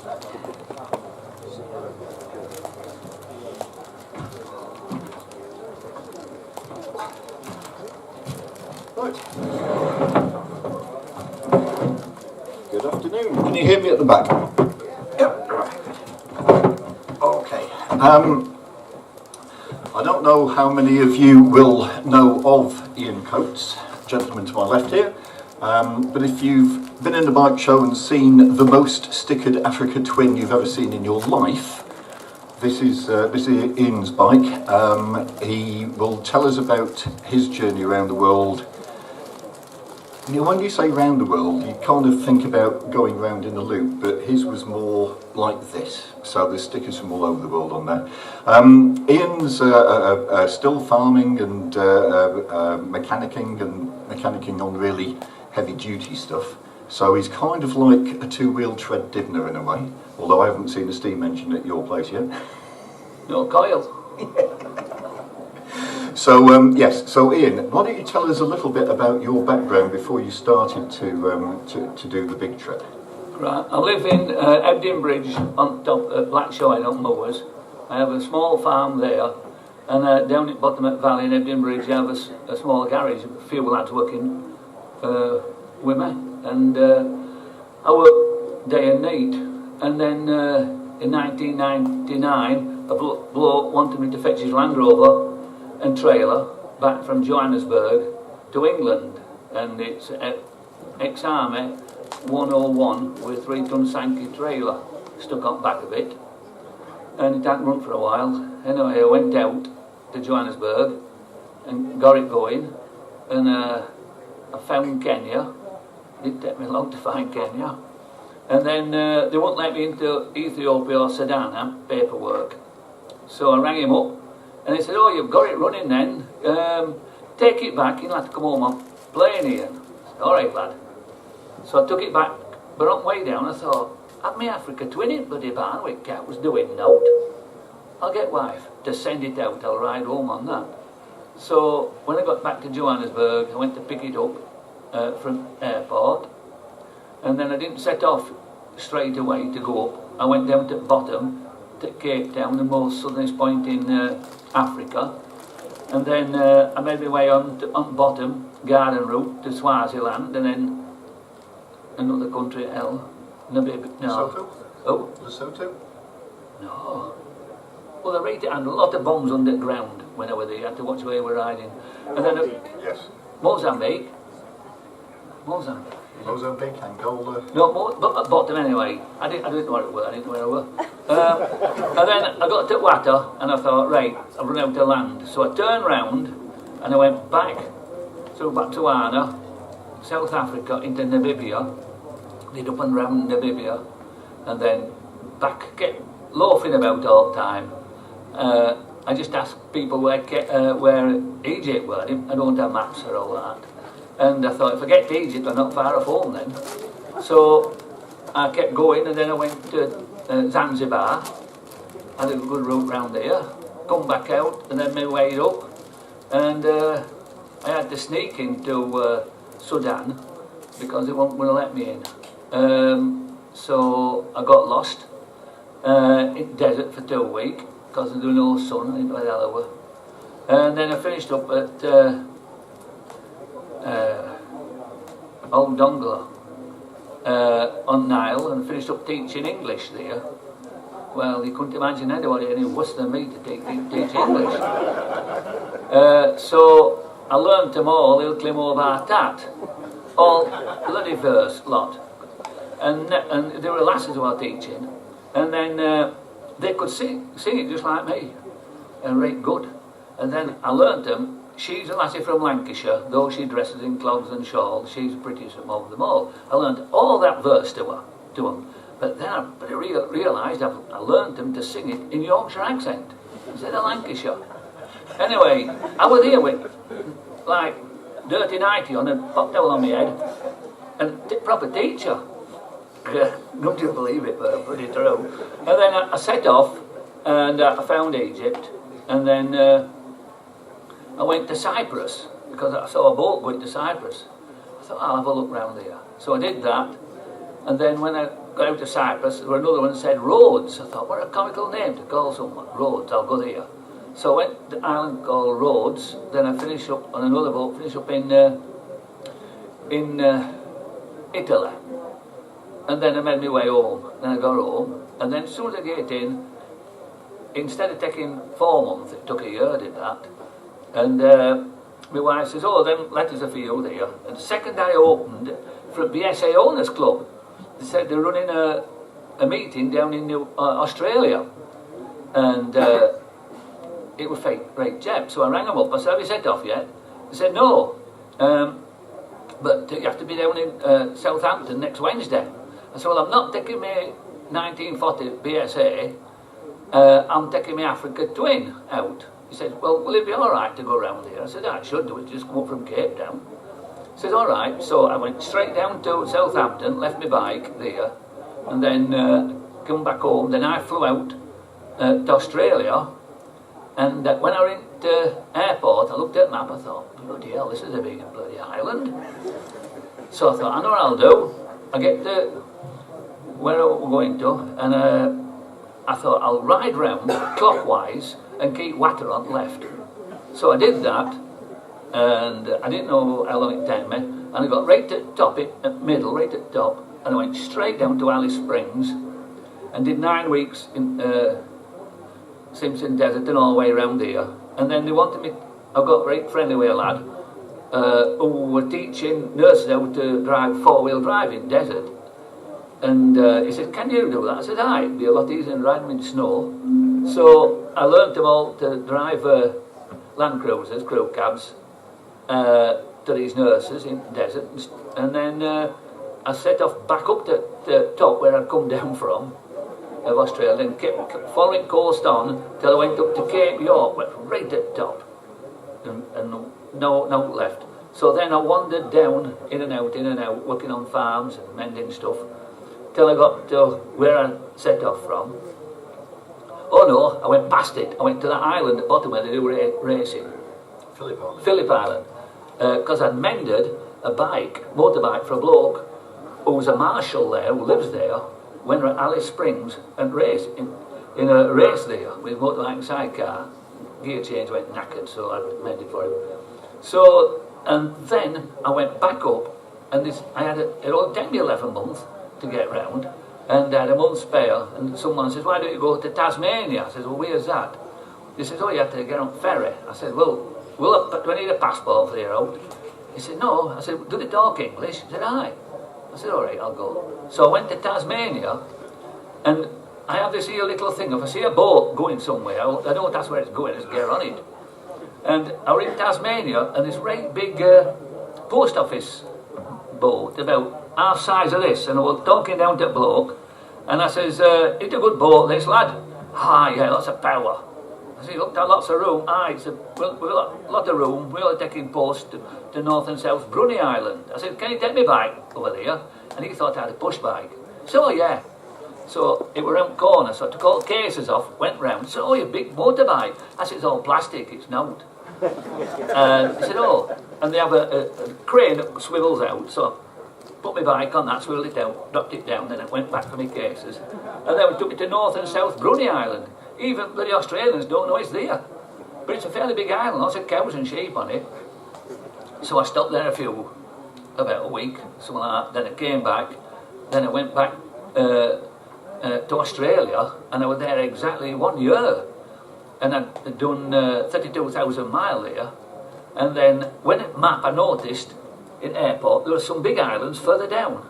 Right. Good afternoon. Can you hear me at the back? Yep. Okay. I don't know how many of you will know of Ian Coates, gentleman to my left here, but if you've been in the bike show and seen the most stickered Africa twin you've ever seen in your life, this is Ian's bike. He will tell us about his journey around the world. You know, when you say round the world, you kind of think about going round in a loop, but his was more like this. So there's stickers from all over the world on there. Ian's still farming and mechanicking on really heavy duty stuff. So he's kind of like a two-wheel tread Dibner in a way, although I haven't seen a steam engine at your place yet. No coil. So yes, so Ian, why don't you tell us a little bit about your background before you started to do the big trip? Right, I live in Ebden Bridge on top of Blackshaw on Moors. I have a small farm there, and down at Bottom Valley in Ebden Bridge I have a small garage, a few lads working with me, and I work day and night. And then in 1999 a bloke wanted me to fetch his Land Rover and trailer back from Johannesburg to England, and it's ex-army 101 with a 3-ton Sankey trailer stuck on back of it, and it hadn't run for a while. Anyway, I went out to Johannesburg and got it going, and I found Kenya. It didn't take me long to find Kenya, and then they wouldn't let me into Ethiopia or Sudan, paperwork. So I rang him up, and he said, "Oh, you've got it running then. Take it back, you'll have to come home on plane here." "All right, lad." So I took it back, but on the way down I thought, "Have me Africa twin in bloody barn with cows doing note. I'll get wife to send it out, I'll ride home on that." So when I got back to Johannesburg, I went to pick it up from airport, and then I didn't set off straight away to go up. I went down to bottom to Cape Town, the most southernest point in Africa, and then I made my way on bottom garden route to Swaziland, and then another country, Namibia. No. Lesotho? Oh, Lesotho? no. Well, they rated and a lot of bombs underground when I was there. You had to watch where you were riding, and then Yes. Mozambique. Mozambique, Angola. No, but bottom anyway. I didn't know where it was. I didn't know where I was. And then I got to Wata, and I thought, right, I've run out of land. So I turned round, and I went back through Botswana, South Africa into Namibia, did up and round Namibia, and then back, get loafing about all the time. I just asked people where Egypt were. I don't have maps or all that. And I thought, if I get to Egypt, I'm not far off home then. So I kept going, and then I went to Zanzibar, had a good route round there, come back out, and then my way up, and I had to sneak into Sudan because they weren't going to let me in. So I got lost in desert for 2 weeks because there was no sun, I didn't know where the hell I were. And then I finished up at Old Dongla on Nile, and finished up teaching English there. Well, you couldn't imagine anybody any worse than me to teach English. So I learned them all, Ilklim Tat, all bloody verse lot. And there were lasses who were teaching, and then they could sing it just like me, and right good. And then I learned them. She's a lassie from Lancashire, though she dresses in clogs and shawls, she's the prettiest among them all. I learned all that verse to them, but then I realised I learned them to sing it in Yorkshire accent, instead of Lancashire. Anyway, I was here with, like, dirty nightie on and pop towel on my head, and proper teacher. Don't you believe it, but pretty true. And then I set off, and I found Egypt, and then I went to Cyprus, because I saw a boat going to Cyprus. I thought, I'll have a look round there. So I did that, and then when I got out to Cyprus, there were another one that said Rhodes. I thought, what a comical name to call someone. Rhodes, I'll go there. So I went to an island called Rhodes, then I finished up on another boat, finished up in Italy. And then I made my way home. Then I got home, and then as soon as I get in, instead of taking 4 months, it took a year, did that. And my wife says, oh, them letters are for you there. And the second I opened for a BSA Owners Club, they said they're running a meeting down in Australia. And it was right jab. So I rang them up. I said, have you set off yet? They said, no. But you have to be down in Southampton next Wednesday. I said, well, I'm not taking my 1940 BSA. I'm taking my Africa Twin out. He said, well, will it be all right to go around here? I said, I should do it, just go up from Cape Town. He said, all right. So I went straight down to Southampton, left my bike there, and then come back home. Then I flew out to Australia, and when I went to airport, I looked at the map, I thought, bloody hell, this is a big bloody island. So I thought, I know what I'll do. I get to where we're going to, and I thought, I'll ride round clockwise and keep water on left. So I did that, and I didn't know how long it took me, and I got right at the top, at middle, right at the top, and I went straight down to Alice Springs, and did 9 weeks in Simpson Desert and all the way around here. And then they wanted me, I got very friendly with a lad who were teaching nurses how to drive 4-wheel drive in desert. And he said, can you do that? I said, aye, it'd be a lot easier than riding in snow. So I learnt them all to drive Land Cruisers, crew cabs, to these nurses in the desert. And then I set off back up to the top where I'd come down from, of Australia, and kept following coast on till I went up to Cape York, went right at the top, and no left. So then I wandered down, in and out, working on farms and mending stuff, till I got to where I set off from. Oh no, I went past it. I went to that island at the bottom where they do racing. Phillip Island. Because I'd mended a motorbike for a bloke who was a marshal there, who lives there, when we're at Alice Springs and raced in a race there with a motorbike and sidecar. Gear change went knackered, so I mended for him. So, and then I went back up, and I had it all took me 11 months to get round, and I had a month spare, and someone says, why don't you go to Tasmania? I said, well, where's that? He says, oh, you have to get on ferry. I said, well, do I need a passport for the out? He said, no. I said, do they talk English? He said, aye. I said, all right, I'll go. So I went to Tasmania, and I have this here little thing. If I see a boat going somewhere, I know that's where it's going, I just get on it. And I was in Tasmania, and this right big post office boat, about half size of this, and I was talking down to a bloke, and I says, it's a good boat, this lad. Ah, yeah, lots of power. I said, look, lots of room. Ah, he said, well, we've got a lot of room. We're taking post to North and South Brunei Island. I said, can you take me bike over there? And he thought I had a push bike. So, oh, yeah. So it were around the corner, so I took all the cases off, went round. So, oh, your big motorbike. I said, it's all plastic, it's not. And he said, oh, and they have a crane that swivels out, so put my bike on that, swiveled it out, dropped it down, then I went back for my cases. And then we took it to North and South Brunei Island. Even the Australians don't know it's there. But it's a fairly big island, lots of cows and sheep on it. So I stopped there about a week, something like that. Then I came back, then I went back to Australia, and I was there exactly 1 year. And I'd done 32,000 miles there. And then when it map, I noticed in airport there were some big islands further down.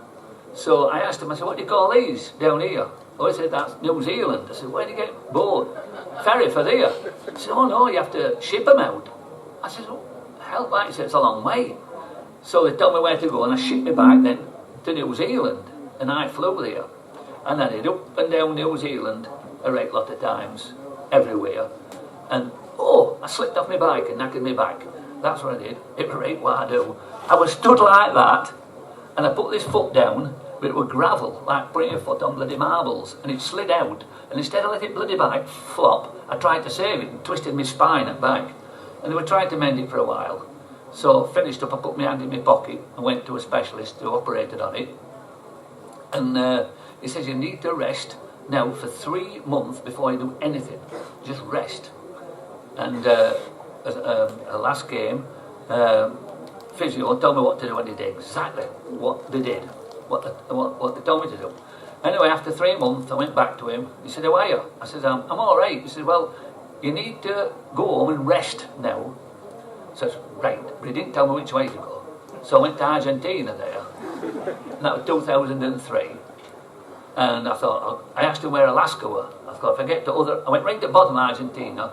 So I asked him, I said, what do you call these down here? Oh, he said, that's New Zealand. I said, where do you get boat? Ferry for there? He said, oh no, you have to ship them out. I said, oh, hell, like, he said, it's a long way. So they told me where to go, and I shipped me back then to New Zealand, and I flew there. And I did up and down New Zealand a right lot of times, everywhere. And, oh, I slipped off my bike and knackered me back. That's what I did. It was right what I do. I was stood like that, and I put this foot down, but it was gravel, like putting your foot on bloody marbles, and it slid out, and instead of letting it bloody bike flop, I tried to save it and twisted my spine at back. And they were trying to mend it for a while. So finished up, I put my hand in my pocket and went to a specialist who operated on it. And He says, you need to rest now for 3 months before you do anything. Just rest. And last game, physio told me what to do, and he did exactly what they did, what they told me to do. Anyway, after 3 months, I went back to him. He said, how are you? I said, I'm all right. He said, well, you need to go home and rest now. I said, right, but he didn't tell me which way to go. So I went to Argentina there, and that was 2003. And I thought, I asked him where Alaska were. I thought, if I get to I went right to the bottom of Argentina,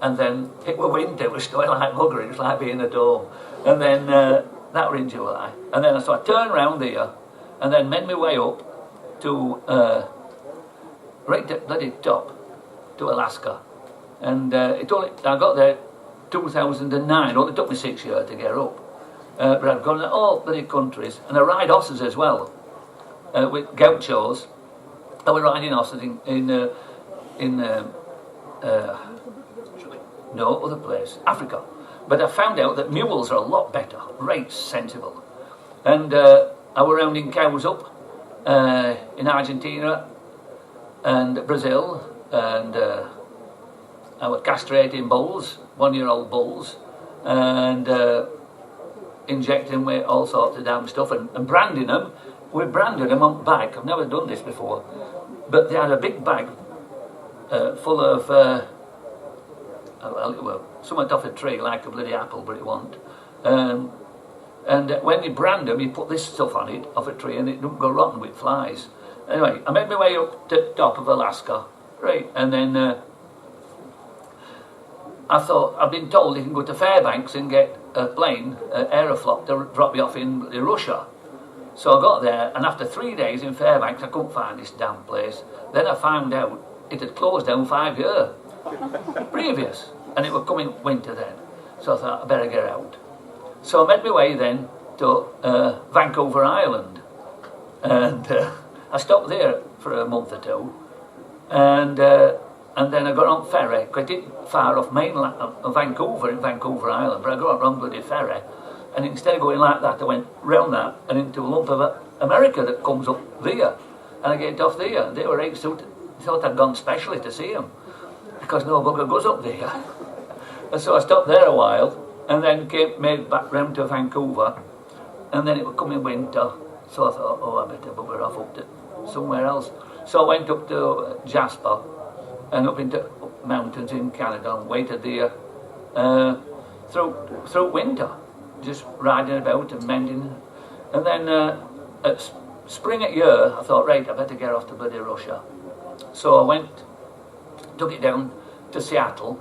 and then it was winter, it was snowing like bugger, it was like being in a dome. And then that was in July. And then so I turned round here, and then made my way up to, right to bloody top, to Alaska. And I got there 2009, it took me 6 years to get up. But I've gone to all bloody countries, and I ride horses as well, with gauchos. I was riding horses no other place, Africa. But I found out that mules are a lot better, right sensible. And I was rounding cows up in Argentina and Brazil, and I was castrating bulls, 1-year-old bulls, and injecting them with all sorts of damn stuff and branding them. We branded them on bag. I've never done this before, but they had a big bag full of something off a tree like a bloody apple, but it wasn't. And when you brand them, you put this stuff on it off a tree, and it don't go rotten with flies. Anyway, I made my way up to the top of Alaska, right, and then I thought, I've been told you can go to Fairbanks and get a plane, Aeroflot, to drop you off in Russia. So I got there, and after 3 days in Fairbanks, I couldn't find this damn place. Then I found out it had closed down 5 years previous, and it was coming winter then. So I thought, I better get out. So I made my way then to Vancouver Island, and I stopped there for a month or two, and then I got on ferry, because I didn't far off mainland of Vancouver, in Vancouver Island, but I got on bloody ferry, and instead of going like that, I went round that and into a lump of America that comes up there, and I get off there, and they were right suited. They thought I'd gone specially to see them, because no bugger goes up there. And so I stopped there a while, and then made back round to Vancouver, and then it was coming winter, so I thought, oh, I better bugger off up to somewhere else. So I went up to Jasper, and up into mountains in Canada, and waited there through winter, just riding about and mending. And then at spring at year, I thought, right, I better get off to bloody Russia. So I took it down to Seattle,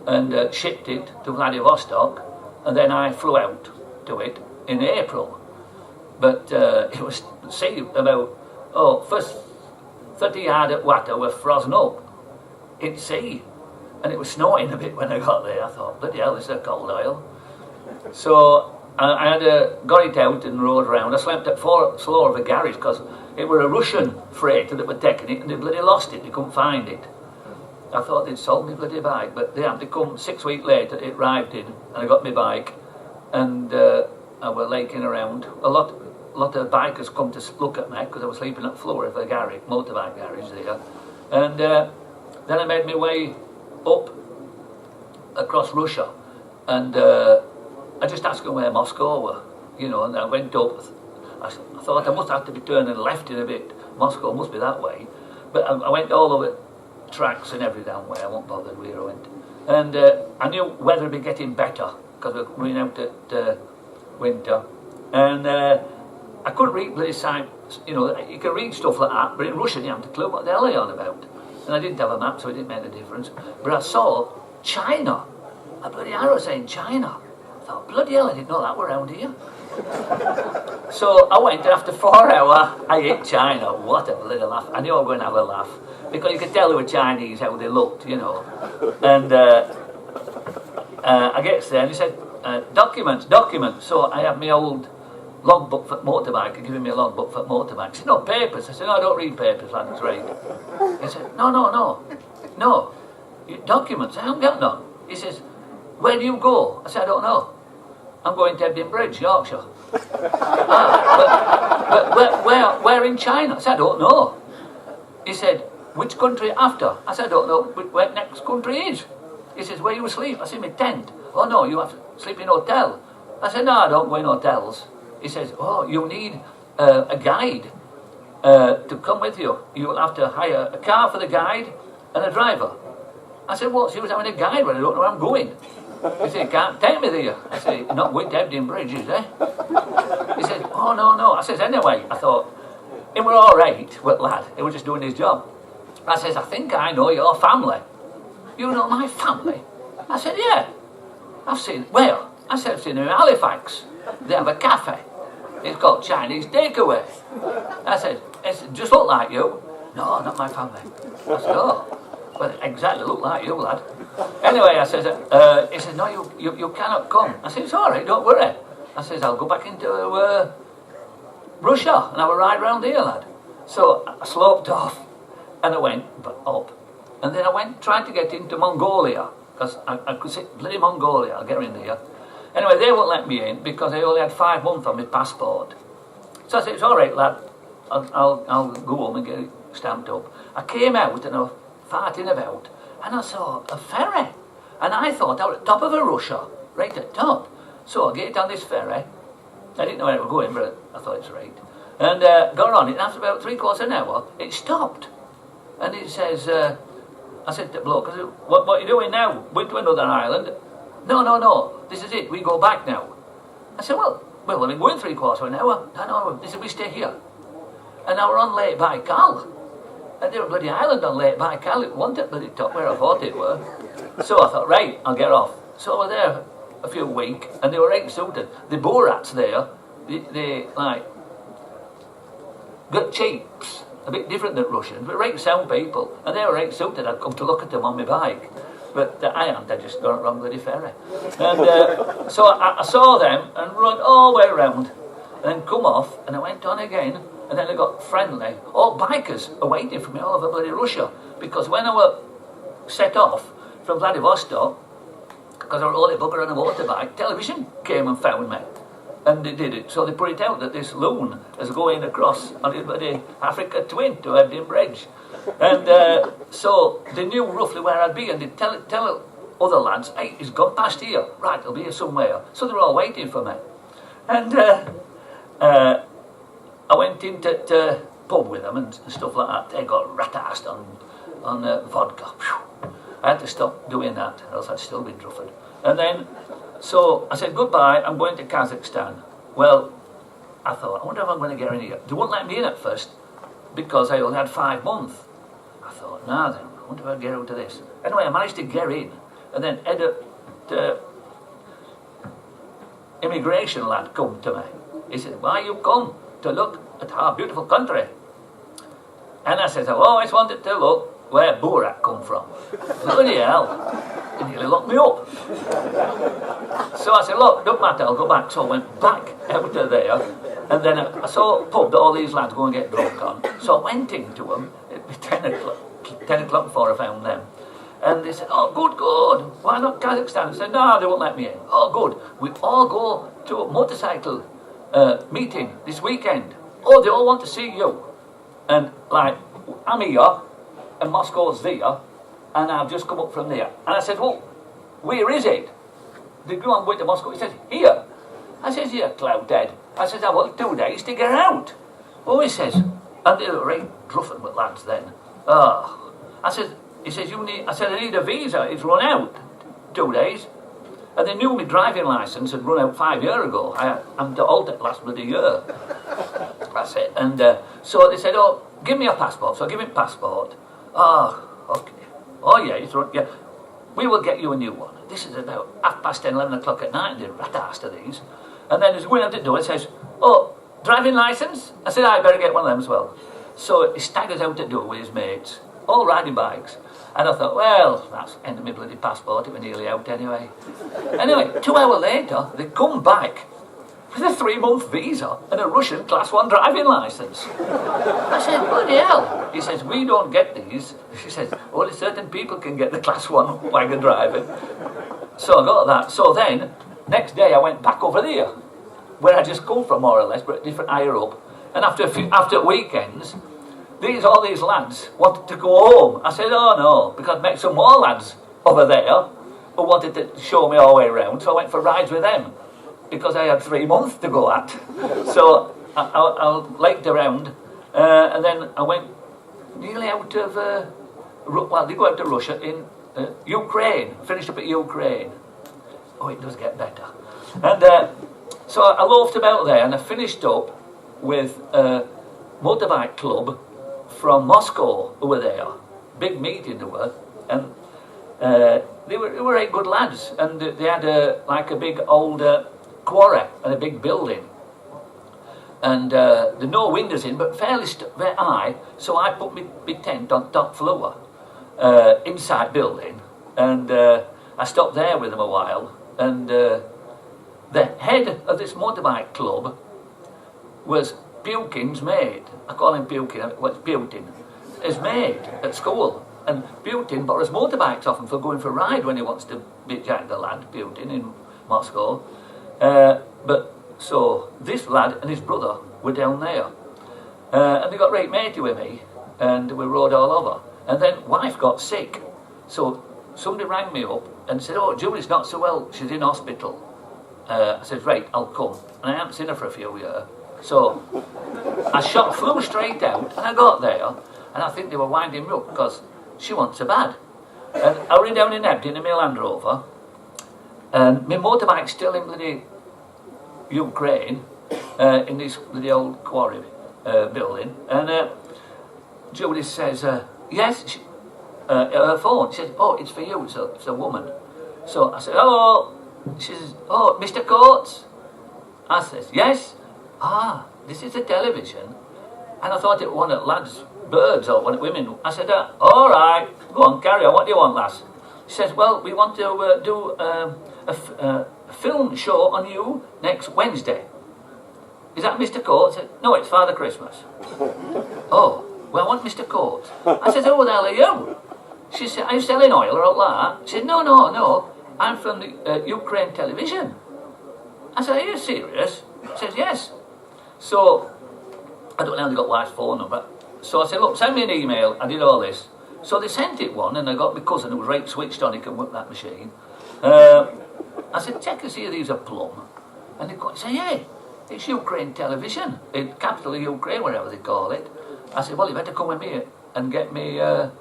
and shipped it to Vladivostok, and then I flew out to it in April. But it was, say, about, first 30 yards at water were frozen up in sea, and it was snowing a bit when I got there. I thought, bloody hell, this is a cold oil. So I had got it out and rode around. I slept at floor of a garage, because it were a Russian freighter that were taking it, and they bloody lost it, they couldn't find it. I thought they'd sold me bloody bike, but they had to come 6 weeks later, it arrived in, and I got my bike, and I was laking around. A lot of bikers come to look at me, because I was sleeping at the floor of a garage, motorbike garage there. And then I made my way up across Russia, and I just asked them where Moscow were, and I went up. I thought I must have to be turning left in a bit. Moscow must be that way. But I went all over tracks and every damn way. I won't bother where I went. And I knew weather would be getting better, because we were going out at winter. And I couldn't read bloody signs. You can read stuff like that, but in Russian you haven't a clue what the hell they're on about. And I didn't have a map, so it didn't make a difference. But I saw China. A bloody arrow saying China. I thought, bloody hell, I didn't know that were around here. So I went, and after 4 hours, I hit China. What a bloody laugh. I knew I was going to have a laugh, because you could tell they were Chinese, how they looked, And I get there, and he said, documents. So I have my old logbook for motorbike, and giving me a logbook for motorbike. He said, no, papers. I said, no, I don't read papers, lads, right? He said, no, documents, I haven't got none. He says, where do you go? I said, I don't know. I'm going to Ebden Bridge, Yorkshire. But where in China? I said, I don't know. He said, which country after? I said, I don't know where next country is. He says, where you sleep? I said, my tent. Oh no, you have to sleep in a hotel. I said, no, I don't go in hotels. He says, oh, you need a guide to come with you. You will have to hire a car for the guide and a driver. I said, what's he was having a guide when I don't know where I'm going? He said, can't take me there. I said, you're not going to Everdeen Bridge, is there? He said, oh no. I says, anyway, I thought, it were all right, but lad, he was just doing his job. I says, I think I know your family. You know my family? I said, yeah. I've seen, where? I said, I've seen them in Halifax. They have a cafe. It's called Chinese Takeaway. I said, it's just look like you. No, not my family. I said, oh, well, exactly look like you, lad. Anyway, I said, he said, no, you cannot come. I said, it's all right, don't worry. I said, I'll go back into Russia and have a ride round here, lad. So I sloped off and I went up. And then I went trying to get into Mongolia, because I could say, bloody Mongolia, I'll get in there. Anyway, they won't let me in because I only had 5 months on my passport. So I said, it's all right, lad, I'll go home and get it stamped up. I came out and I was farting about, and I saw a ferry. And I thought I was at the top of a Russia, right at the top. So I get on this ferry. I didn't know where it was going, but I thought it's right. And got on it, and after about 3/4 an hour, it stopped. And it says, I said to the bloke, I said, what are you doing now? Went to another island? No, this is it, we go back now. I said, well, I've been going 3/4 an hour. No, they said, we stay here. And I were on Lake Baikal. And there were a bloody island on Lake Baikal. It wasn't at bloody top where I thought it were. So I thought, right, I'll get off. So I was there a few weeks, and they were right suited. The Burats there, they like, got cheaps. A bit different than Russians, but right sound people. And they were right suited. I'd come to look at them on my bike. But I hadn't, I just got it wrong bloody ferry. And so I saw them and run all the way around. And then come off, and I went on again. And then I got friendly. All bikers are waiting for me all over bloody Russia. Because when I were set off from Vladivostok, because I was only bugger on a motorbike, television came and found me. And they did it. So they put it out that this loon is going across on his bloody Africa Twin to Everdeen Bridge. And so they knew roughly where I'd be, and they'd tell other lads, hey, he's gone past here. Right, he'll be here somewhere. So they were all waiting for me. And I went into the pub with them and stuff like that. They got rat-assed on vodka. Whew. I had to stop doing that, or else I'd still be druffed. And then, so I said, goodbye, I'm going to Kazakhstan. Well, I thought, I wonder if I'm going to get in here. They wouldn't let me in at first, because I only had 5 months. I thought, nah then, I wonder if I'll get out of this. Anyway, I managed to get in, and then the immigration lad come to me. He said, why you come? To look at our beautiful country. And I said, I've always wanted to look where Borat come from. Bloody hell. He nearly locked me up. So I said, look, don't matter, I'll go back. So I went back out of there, and then I saw a pub that all these lads go and get drunk on. So I went into them, it'd be 10 o'clock before I found them. And they said, oh, good, why not Kazakhstan? I said, no, they won't let me in. Oh, good, we all go to a motorcycle meeting this weekend. Oh, they all want to see you. And like, I'm here, and Moscow's there, and I've just come up from there. And I said, well, where is it? They go on going to Moscow. He says, here. I says, here, cloud dead. I says, I want 2 days to get out. Oh, he says, and they were right druffing with lads then. Oh. He says, you need, I said, I need a visa. It's run out 2 days. And they knew my driving licence had run out 5 years ago. I'm to alter it last bloody year. That's it. And so they said, oh, give me a passport. So I give him passport. Oh, okay. Oh, yeah, yeah. We will get you a new one. This is about 10:30, 11 o'clock at night, and they're rat-assed to these. And then as we went out the door, it says, oh, driving licence? I said, I better get one of them as well. So he staggers out the door with his mates, all riding bikes. And I thought, well, that's the end of my bloody passport, it was nearly out anyway. Anyway, 2 hours later, they come back with a 3-month visa and a Russian Class 1 driving licence. I said, bloody hell. He says, we don't get these. She says, only certain people can get the Class 1 wagon driving. So I got that. So then, next day I went back over there. where I just come from, more or less, but different higher up. And after weekends, all these lads wanted to go home. I said, oh no, because I'd met some more lads over there who wanted to show me all the way around, so I went for rides with them, because I had 3 months to go at. So I laked around, and then I went nearly out of, they go out to Russia in Ukraine, finished up at Ukraine. Oh, it does get better. And so I loafed about there, and I finished up with a motorbike club from Moscow who were there. Big meeting they were, and they were 8 good lads, and they had like a big old quarry and a big building. And there were no windows in, but fairly high, so I put my tent on top floor, inside building, and I stopped there with them a while, and the head of this motorbike club was Buchan's mate. I call him Buchan, what's Buchan? His mate at school. And Buchan borrows motorbikes off him for going for a ride when he wants to beat Jack the lad, Buchan, in Moscow. But so this lad and his brother were down there. And they got right matey with me, and we rode all over. And then wife got sick. So somebody rang me up and said, oh, Julie's not so well, she's in hospital. I said, right, I'll come. And I haven't seen her for a few years. So I flew straight out, and I got there, and I think they were winding me up because she wasn't so bad. And I ran down in Ebden in my Land Rover, and my motorbike's still in bloody Ukraine, in this bloody old quarry building. And Julie says, yes, her phone. She says, oh, it's for you, it's a woman. So I said, hello. She says, oh, Mr. Coates? I says, yes. Ah, this is a television. And I thought it was one of lads' birds or one of women. I said, all right, go on, carry on. What do you want, lass? She says, well, we want to do a film show on you next Wednesday. Is that Mr. Coates? I said, no, it's Father Christmas. Oh, well, I want Mr. Coates. I said, who the hell are you? She said, are you selling oil or all that? She said, no, I'm from the Ukraine television. I said, are you serious? She says, yes. So, I don't know how they got wife's phone number. So I said, look, send me an email. I did all this. So they sent it one, and I got my cousin who was right switched on, he can work that machine. I said, check and see if these are plumb. And they said, yeah, it's Ukraine television. It's capital of Ukraine, whatever they call it. I said, well, you better come with me and get me a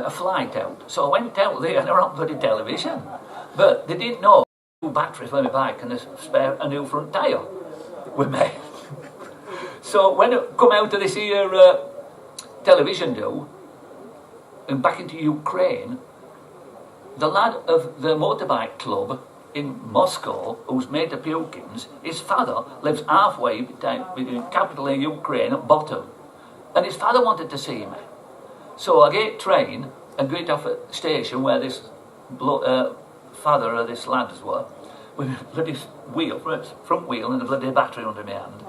flight out. So I went out there, and they're on bloody television. But they didn't know a new battery for my bike and a new front tyre with me. So when I come out of this here television do, and back into Ukraine, the lad of the motorbike club in Moscow, who's mate of Buchan's, his father lives halfway between capital of Ukraine at bottom. And his father wanted to see me. So I get train and get off at the station where this father of this lad were, with a bloody wheel, front wheel and a bloody battery under my hand.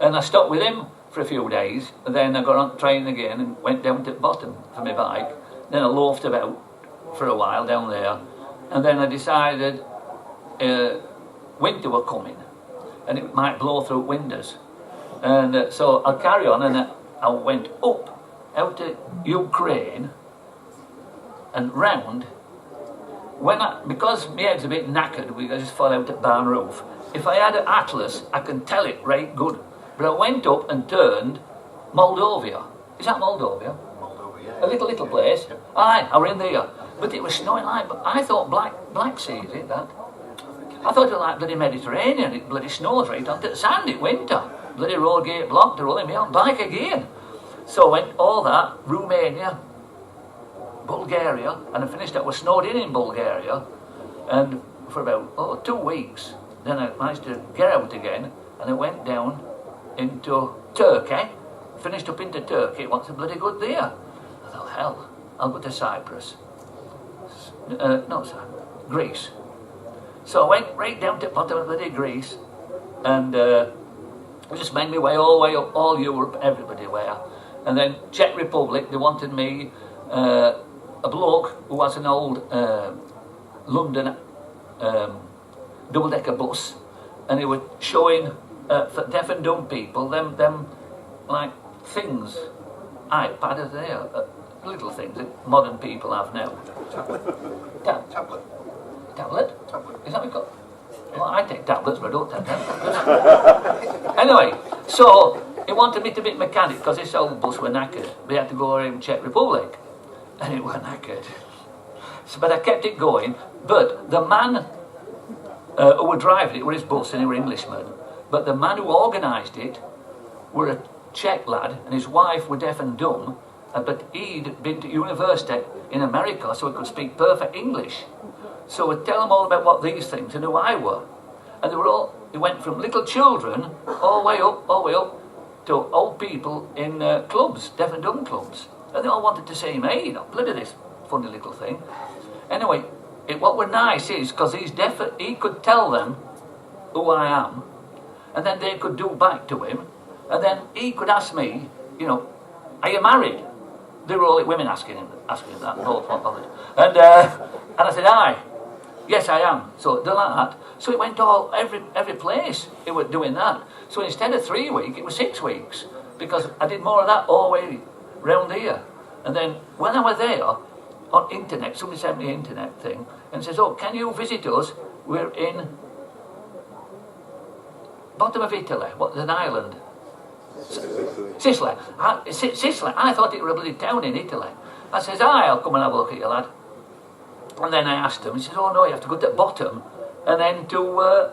And I stopped with him for a few days, and then I got on the train again and went down to the bottom for my bike. Then I loafed about for a while down there, and then I decided winter were coming, and it might blow through windows. And so I'll carry on, and I went up out to Ukraine and round. Because my head's a bit knackered, I just fell out at barn roof. If I had an atlas, I can tell it right good. But I went up and turned Moldova. Is that Moldova? Moldova, yeah. A little place. Yep. Aye, I were in there. But it was snowing like, but I thought Black Sea, is it that? I thought it was like bloody Mediterranean. It bloody snows right onto the sand in winter. Bloody road gate blocked, rolling me on bike again. So I went all that, Romania, Bulgaria, and I finished up with snowed in Bulgaria, and for about 2 weeks. Then I managed to get out again, and I went down into Turkey, finished up into Turkey. It wasn't bloody good there. I thought, hell, I'll go to Cyprus. Greece. So I went right down to the bottom of bloody Greece, and I just made my way all the way up, all Europe, everybody where. And then Czech Republic, they wanted me, a bloke who has an old London double-decker bus, and they were showing for deaf and dumb people them like things, iPad are there, little things that modern people have now. Tablet. Tablet? Is that what you got? Well, I take tablets, but I don't take tablets. Anyway, so he wanted me to be a mechanic because this old bus were knackered. We had to go around Czech Republic, and it were knackered. So, but I kept it going. But the man who were driving it were his bus, and he were Englishman. But the man who organised it were a Czech lad, and his wife were deaf and dumb. But he'd been to university in America, so he could speak perfect English. So we'd tell them all about what these things and who I were. And they went from little children all the way up to old people in clubs, deaf and dumb clubs. And they all wanted to see me, you know, bloody this funny little thing. Anyway, what were nice is, because he's deaf, he could tell them who I am, and then they could do back to him, and then he could ask me, you know, are you married? They were all women asking him that, both not bothered. And I said, aye. Yes, I am. So done like that. So it went all every place. It was doing that. So instead of 3 weeks, it was 6 weeks because I did more of that all the way round here. And then when I was there on internet, somebody sent me an internet thing and says, "Oh, can you visit us? We're in bottom of Italy. What's an island? Sicily. Sicily. I thought it was a bloody town in Italy. I says, aye, I'll come and have a look at you, lad." And then I asked him, he says, "Oh no, you have to go to the bottom and then to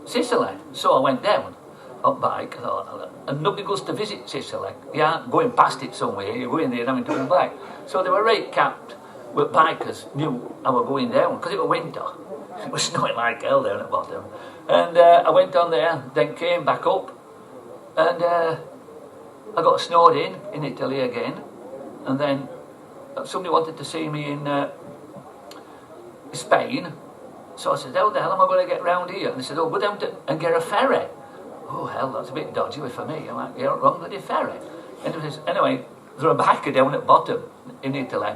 Sicily." So I went down on bike, I thought, and nobody goes to visit Sicily. You aren't going past it somewhere, you're going there and having to come back. So they were right capped with bikers, knew I was going down, because it was winter. It was snowing like hell down at the bottom. And I went on there, then came back up, and I got snowed in Italy again. And then somebody wanted to see me in Spain, so I said, "How the hell am I going to get round here?" And they said, "Oh, go down and get a ferry." Oh hell, that's a bit dodgy for me. I'm like, "You're wrong, bloody ferry." And it was, anyway, there was a biker down at bottom in Italy,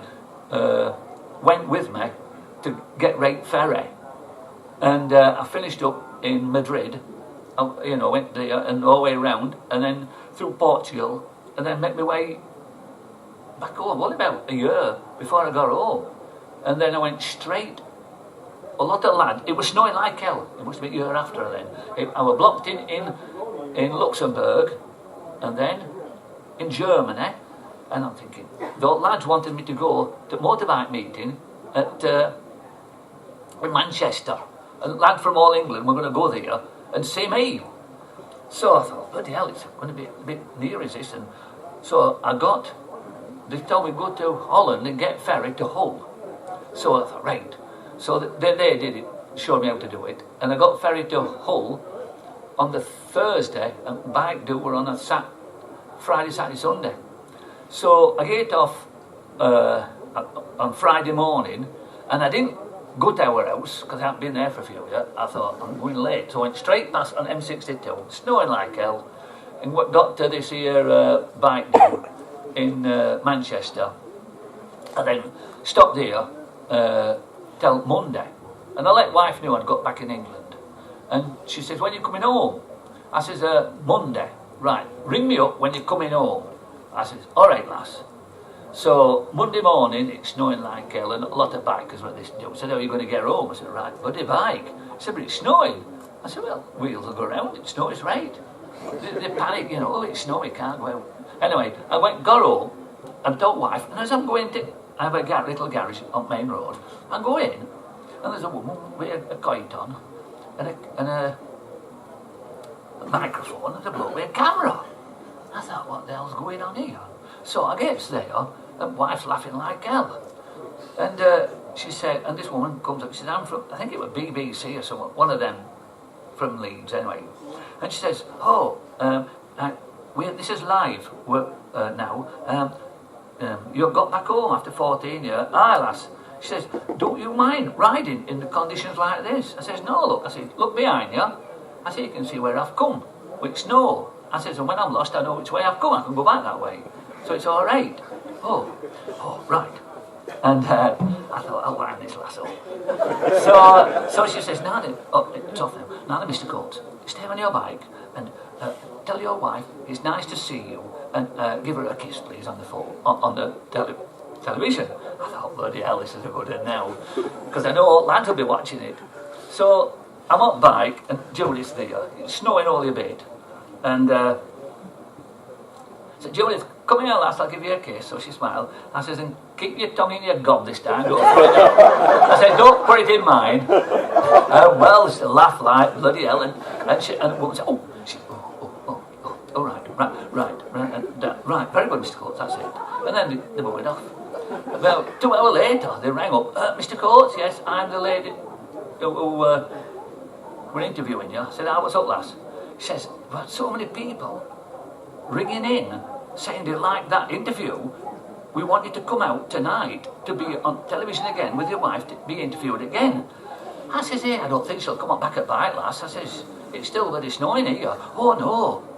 went with me to get right ferry, and I finished up in Madrid. You know, went there and all the way round, and then through Portugal, and then made my way back home. Only about a year before I got home. And then I went straight, a lot of lads, it was snowing like hell, it must be a year after then. I was blocked in Luxembourg, and then in Germany, and I'm thinking, the lads wanted me to go to motorbike meeting at in Manchester. A lad from all England were going to go there and see me. So I thought, bloody hell, it's going to be a bit near as this. And so they told me go to Holland and get ferry to Hull. So I thought, right. So they did it, showed me how to do it. And I got ferry to Hull on the Thursday, and bike do were on a Friday, Saturday, Sunday. So I get off on Friday morning, and I didn't go to our house, because I hadn't been there for a few years. I thought, I'm going late. So I went straight past on M62, snowing like hell, and got to this here bike do in Manchester. And then stopped there till Monday, and I let wife know I'd got back in England, and she says, "When you coming home?" I says, "Monday." "Right, ring me up when you're coming home." I says, "All right, lass." So Monday morning, it's snowing like hell, and a lot of bikers were at this do. Said, "How are you going to get home?" I said, "Right, bloody bike." I said, "But it's snowing." I said, "Well, wheels will go round, it snows, right." They panic, you know, "Oh, it's snowing, can't go out." Anyway, I got home, and told wife, and as I'm going to, I have a little garage on Main Road. I go in, and there's a woman with a kite on, and a microphone, and a bloke with a camera. I thought, what the hell's going on here? So I gets there, and wife's laughing like hell. And she said, and this woman comes up, she says, "I'm from," I think it was BBC or someone, one of them from Leeds anyway. And she says, "Oh, this is live now. You've got back home after 14 years. Aye, lass." She says, "Don't you mind riding in the conditions like this?" I says, "No, look." I said, "Look behind you." I said, "You can see where I've come with snow." I says, "And when I'm lost, I know which way I've come. I can go back that way. So it's all right." Oh, right. And I thought, I'll wind this lass up. So she says, "No, it's off now." Now, Mr. Coates, stay on your bike and tell your wife it's nice to see you, and give her a kiss, please, on the phone, on the television. I thought, bloody hell, this is a good one now, because I know all lads will be watching it. So I'm on bike, and Judith's there. It's snowing only a bit, and I said, Judith, come here, lass, I'll give you a kiss. So she smiled. I says, and keep your tongue in your gob this time. Don't put it in. I said, don't put it in mine. Well, she laughed like bloody hell, and the woman said, right, very good, Mr. Coates, that's it. And then they moved off. About 2 hours later, they rang up, Mr. Coates, yes, I'm the lady who were interviewing you. I said, what's up, lass? She says, we've had so many people ringing in, saying they liked that interview. We want you to come out tonight to be on television again with your wife to be interviewed again. I says, hey, I don't think she'll come up back at bite, lass. I says, it's still very snowing here. Oh,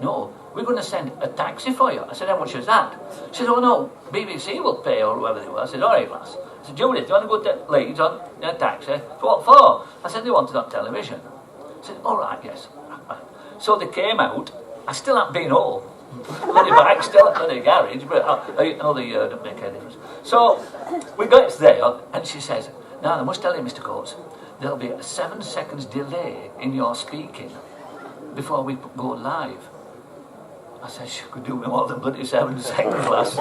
no, we're going to send a taxi for you. I said, how much is that? She said, oh no, BBC will pay, or whoever they were. I said, all right, lass. I said, Judith, do you want to go to Leeds on a taxi? What for? I said, they want it on television. I said, all right, yes. So they came out. I still haven't been home. Bloody bike still at the garage, but another year don't make any difference. So we got there, and she says, now I must tell you, Mr. Coates, there'll be a 7 seconds delay in your speaking before we go live. I said, she could do me more than bloody 7 seconds, lass.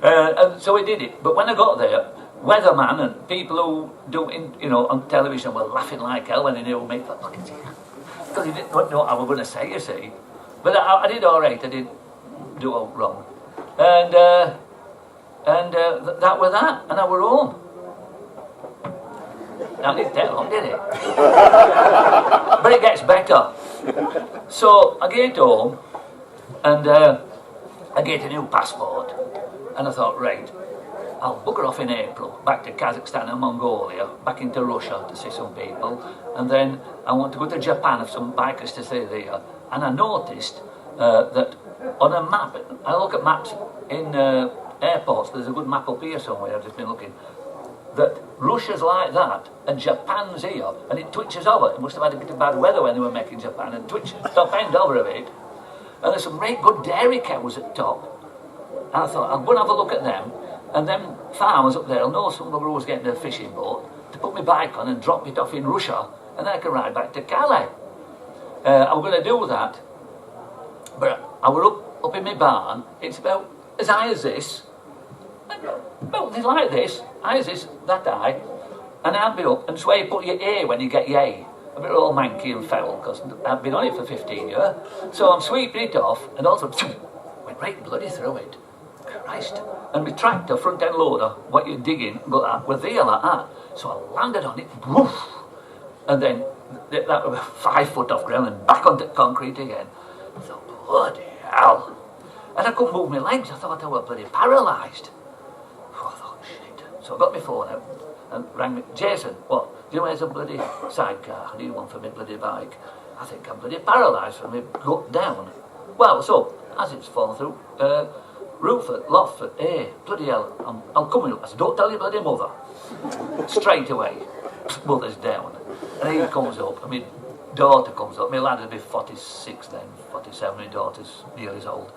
And so we did it. But when I got there, weatherman and people who do, on television were laughing like hell when they knew me. Look at you. Because they didn't know what I was going to say, you see. But I did all right. I didn't do all wrong. And that was that. And I were home. Now, it didn't take long, did it? But it gets better. So I get home, and I get a new passport. And I thought, right, I'll bugger off in April, back to Kazakhstan and Mongolia, back into Russia to see some people. And then I want to go to Japan, have some bikers to see there. And I noticed that on a map, I look at maps in airports, there's a good map up here somewhere, I've just been looking, that Russia's like that, and Japan's here, and it twitches over. It must have had a bit of bad weather when they were making Japan, and twitched top end over a bit. And there's some great good dairy cows at top. And I thought, I'll go and have a look at them, and them farmers up there will know some of who was getting a fishing boat to put my bike on and drop it off in Russia, and then I can ride back to Calais. I was going to do that, but I were up in my barn. It's about as high as this. Well, it's like this, high as this, that high. And I'd be up, and so you put your A when you get your A. A bit all manky and foul, because I've been on it for 15 years. So I'm sweeping it off, and also went right bloody through it. Christ. And my tractor, front end loader, what you're digging, were there like that. So I landed on it, woof, and then that was 5 foot off ground and back onto concrete again. I thought, bloody hell. And I couldn't move my legs. I thought I was bloody paralysed. Oh, I thought, shit. So I got my phone out and rang me. Jason, what? Do you know where's a bloody sidecar? I need one for my bloody bike. I think I'm bloody paralysed from my gut down. Well, so, as it's fallen through, Rupert, Loftford, bloody hell, I'll come in. I said, don't tell your bloody mother. Straight away. Mother's down. And he comes up, and my daughter comes up. My lad would be 46 then, 47, my daughter's nearly as old.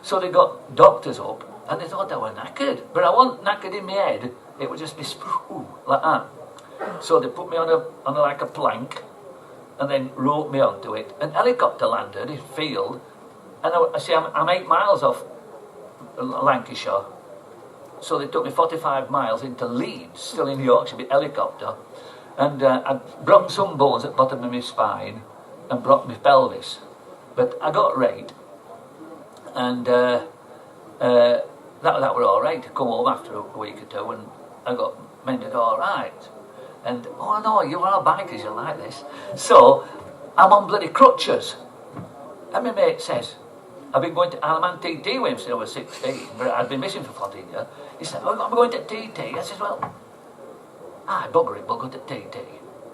So they got doctors up, and they thought I was knackered. But I wasn't knackered in my head, it would just be like that. So they put me on like a plank, and then roped me onto it. An helicopter landed in field, and I'm 8 miles off Lancashire. So they took me 45 miles into Leeds, still in Yorkshire, with helicopter. And I broke some bones at the bottom of my spine and broke my pelvis. But I got right, and that were all right. I come home after a week or two, and I got mended all right. And, oh no, you are all bikers, you like this. So, I'm on bloody crutches. And my mate says, I've been going to Alaman TT with him since I was 16, but I'd been missing for 14 years. He said, oh, I'm going to TT. I said, well, bugger it, we'll go to TT.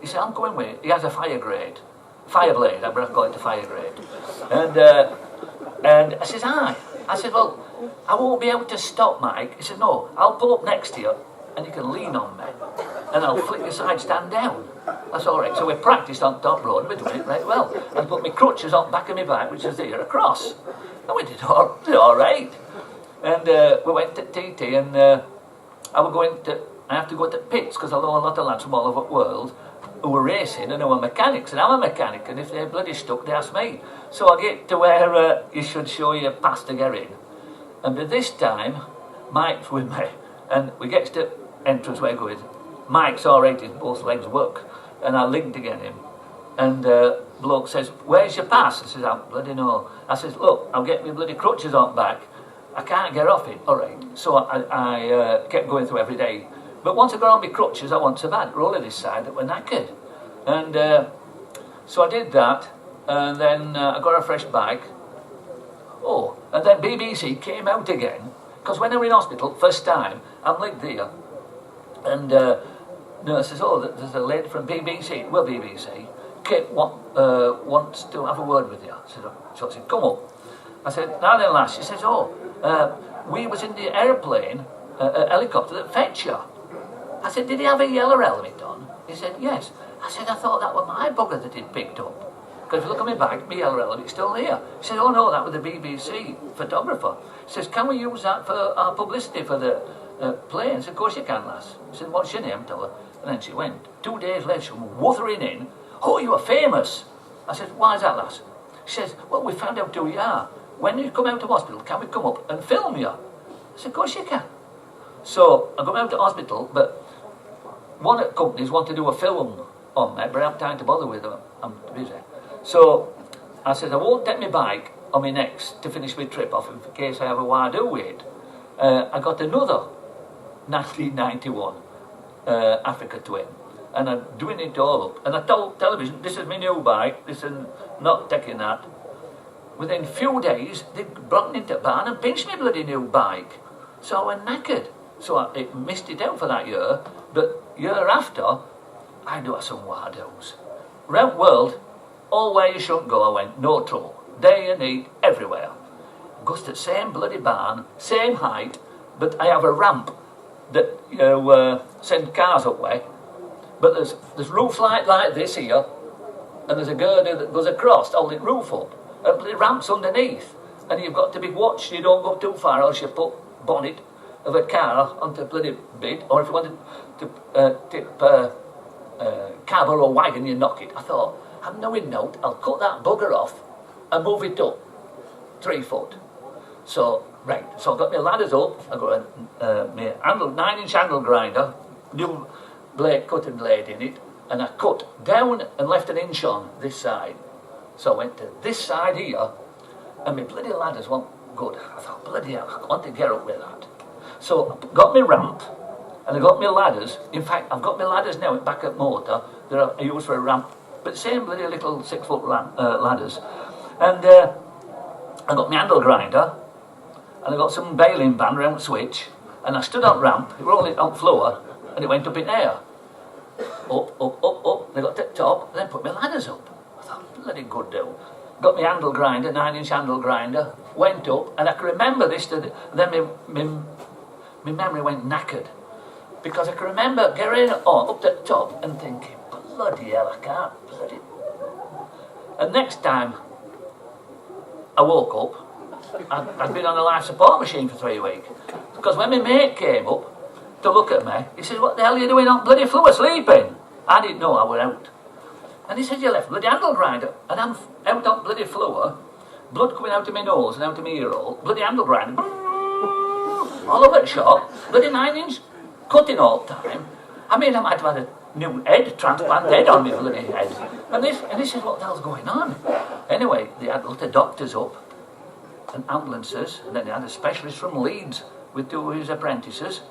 He said, I'm going with it. He has a fire blade, I'm going to call it a fire grade. And I says, aye. I said, well, I won't be able to stop, Mike. He said, no, I'll pull up next to you, and you can lean on me. and I'll flick your side stand down. That's all right. So we practiced on top road, we're doing it right well. And put my crutches on back of my bike, which is there across. And we did all right. And we went to TT, and I have to go to pits, because I know a lot of lads from all over the world who were racing and who were mechanics, and I'm a mechanic, and if they're bloody stuck, they ask me. So I get to where you should show your pass to get in. And by this time, Mike's with me, and we get to entrance where we're going. Mike's all right, his both legs work, and I linked to get him. And bloke says, "Where's your pass?" I says, "I bloody know." I says, "Look, I'll get my bloody crutches on back. I can't get off it." All right. So I kept going through every day. But once I got on my crutches, I wasn't so bad. Rolling this side, that were knackered. And so I did that, and then I got a fresh bike. Oh, and then BBC came out again, because when I was in hospital, first time, I'm like there, and nurse says, "Oh, there's a lady from BBC." Well, BBC wants to have a word with you. So I said, "Come up." I said, "Now then, lass." She says, "Oh, we was in the airplane, a helicopter that fetched you." I said, "Did he have a yellow helmet on?" He said, "Yes." I said, "I thought that was my bugger that he'd picked up. Because if you look at my bag, my yellow helmet's still there." He said, "Oh no, that was the BBC photographer." He says, "Can we use that for our publicity for the plane?" I said, "Of course you can, lass." He said, "What's your name?" Tell her. And then she went. 2 days later, she was wuthering in. "Oh, you are famous." I said, "Why is that, lass?" She says, "Well, we found out who you are. When you come out of hospital, can we come up and film you?" I said, "Of course you can." So I got out of hospital, but one of the companies wanted to do a film on me, but I haven't time to bother with them. I'm busy. So I said, "I won't take my bike on my next to finish my trip off in case I have a wide do with it." I got another 1991 Africa Twin, and I'm doing it all up. And I told television, "This is my new bike, this is not taking that." Within a few days, they brought me into the barn and pinched me bloody new bike. So I went knackered. So I missed it out for that year, but year after, I do some wild-dos. Round world, all where you shouldn't go, I went, no trouble. Day and night, everywhere. Goes to the same bloody barn, same height, but I have a ramp that send cars up way. But there's roofs like this here, and there's a girder that goes across, holding roof up, and bloody ramps underneath. And you've got to be watched, you don't go too far, else you put bonnet of a car onto a bloody bit, or if you wanted to tip cab or a wagon, you knock it. I thought, I'm knowing note, I'll cut that bugger off and move it up 3 foot. So, right, so I got my ladders up, I got my 9-inch handle grinder, new cutting blade in it, and I cut down and left an inch on this side. So I went to this side here, and my bloody ladders weren't good. I thought, bloody hell, I want to get up with that. So I got my ramp, and I got my ladders. In fact, I've got my ladders now back at motor that I use for a ramp, but same bloody little 6-foot ladders. And I got my handle grinder, and I got some baling band around the switch, and I stood on ramp, it rolled it on floor, and it went up in air. Up, they got to the top, and then put my ladders up. I thought, bloody good do. Got my handle grinder, 9-inch handle grinder, went up, and I can remember this, then my memory went knackered. Because I can remember getting on up to the top and thinking, bloody hell, I can't bloody... And next time I woke up, I'd been on a life support machine for 3 weeks. Because when my mate came up to look at me, he said, "What the hell are you doing on bloody floor sleeping?" I didn't know I was out. And he said, "You left bloody handle grinder." And I'm out on bloody floor, blood coming out of my nose and out of my ear hole, bloody handle grinder, all over the shop, bloody 9-inch, cutting all the time. I mean, I might have had a new head, transplant head on my bloody head. And he said, "What the hell's going on?" Anyway, they had a lot of doctors up, and ambulances, and then they had a specialist from Leeds with 2 of his apprentices,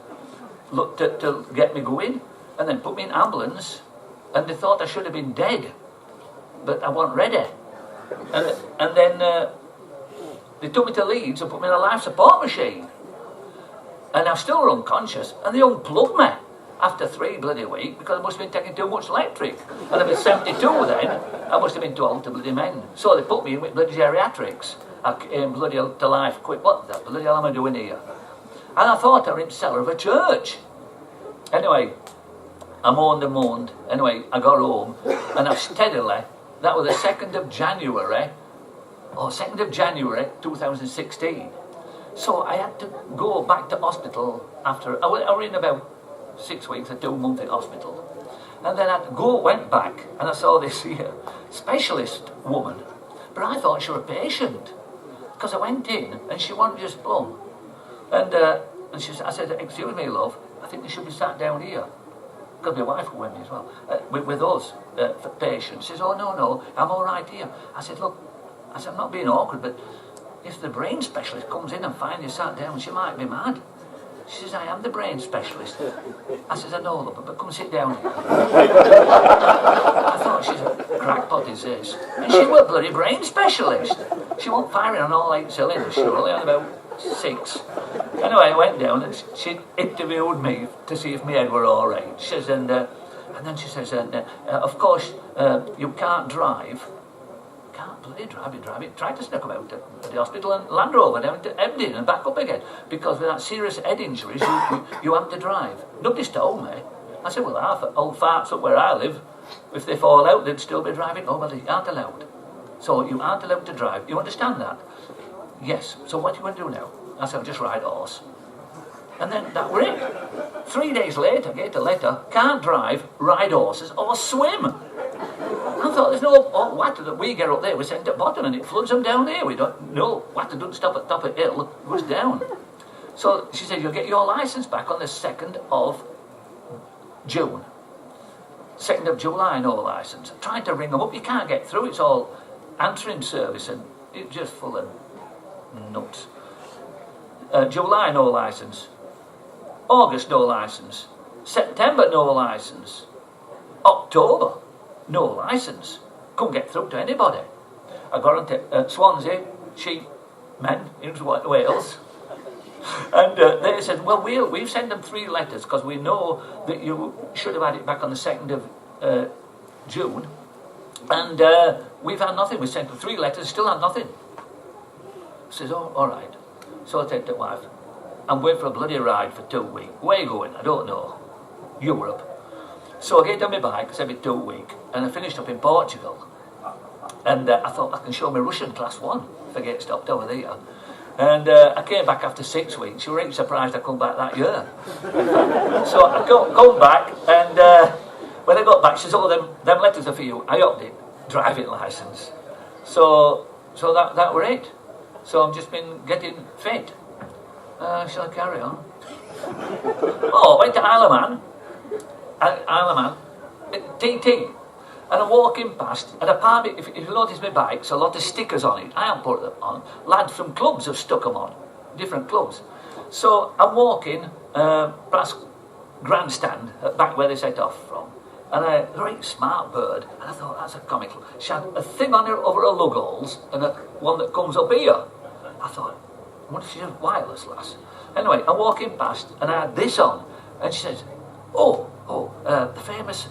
looked at to get me going, and then put me in ambulance, and they thought I should have been dead, but I wasn't ready. And then they took me to Leeds and put me in a life support machine. And I still were unconscious, and they unplugged me after 3 bloody weeks because I must have been taking too much electric. And I was 72 then, I must have been too old to bloody mend. So they put me in with bloody geriatrics. I came bloody to life quick. What the bloody hell am I doing here? And I thought I was in the cellar of a church. Anyway, I moaned and moaned. Anyway, I got home, and I steadily, that was the 2nd of January, 2016. So I had to go back to hospital after, I was in about 6 weeks, a 2-month in hospital. And then went back, and I saw this here specialist woman. But I thought she was a patient, because I went in, and she wasn't just plumb. And I said, excuse me, love, I think they should be sat down here. Because my wife was with me as well, with us, for patients. She says, oh, no, I'm all right here. I said, look, I'm not being awkward, but if the brain specialist comes in and finds you sat down, she might be mad. She says, I am the brain specialist. I says, I know, love, but come sit down here. I thought, she's a crackpot, is this. And she was a bloody brain specialist. She wasn't firing on all 8 cylinders, she was only on about 6. Anyway, I went down and she interviewed me to see if my head were all right. She says, and then she says, of course, you can't drive. Can't bloody drive it. Tried to sneak about at the hospital and Land Rover down to Ebden and back up again. Because with that serious head injuries, you have to drive. Nobody's told me. I said, well, half old farts up where I live, if they fall out, they'd still be driving. Oh, well, they aren't allowed. So you aren't allowed to drive. You understand that? Yes. So what are you going to do now? I said, I'll just ride a horse. And then that were it. 3 days later, I get a letter, can't drive, ride horses, or swim. I thought, there's no water that we get up there, we send to the bottom and it floods them down here. We don't know, water doesn't stop at the top of the hill, it goes down. So she said, you'll get your licence back on the 2nd of June. 2nd of July, no licence. Tried to ring them up, you can't get through, it's all answering service and it's just full of nuts. July, no licence. August, no licence. September, no licence. October, no licence. Couldn't get through to anybody. I got into Swansea, sheep men in Wales. And they said, well, we've sent them 3 letters because we know that you should have had it back on the 2nd of June. And we've had nothing. We sent them 3 letters, still had nothing. I says, oh, all right. So I said to the wife, I'm going for a bloody ride for 2 weeks. Where are you going? I don't know. Europe. So I get on my bike, it's every 2 weeks, and I finished up in Portugal. And I thought I can show my Russian class 1 if I get stopped over there. And I came back after 6 weeks. You were really surprised I come back that year. So I come back, and when I got back, she says, oh, them letters are for you. I upped it, driving licence. So that were it. So I've just been getting fit. Shall I carry on? Oh, I went to Isle of Man, TT, and I'm walking past, and apparently, if you notice my bike's a lot of stickers on it. I haven't put them on. Lads from clubs have stuck them on, different clubs. So I'm walking past Grandstand, back where they set off from, and a very smart bird, and I thought, that's a comical. She had a thing on her over her lug holes, and one that comes up here. I thought, what if she's a wireless lass? Anyway, I'm walking past, and I had this on, and she says, the famous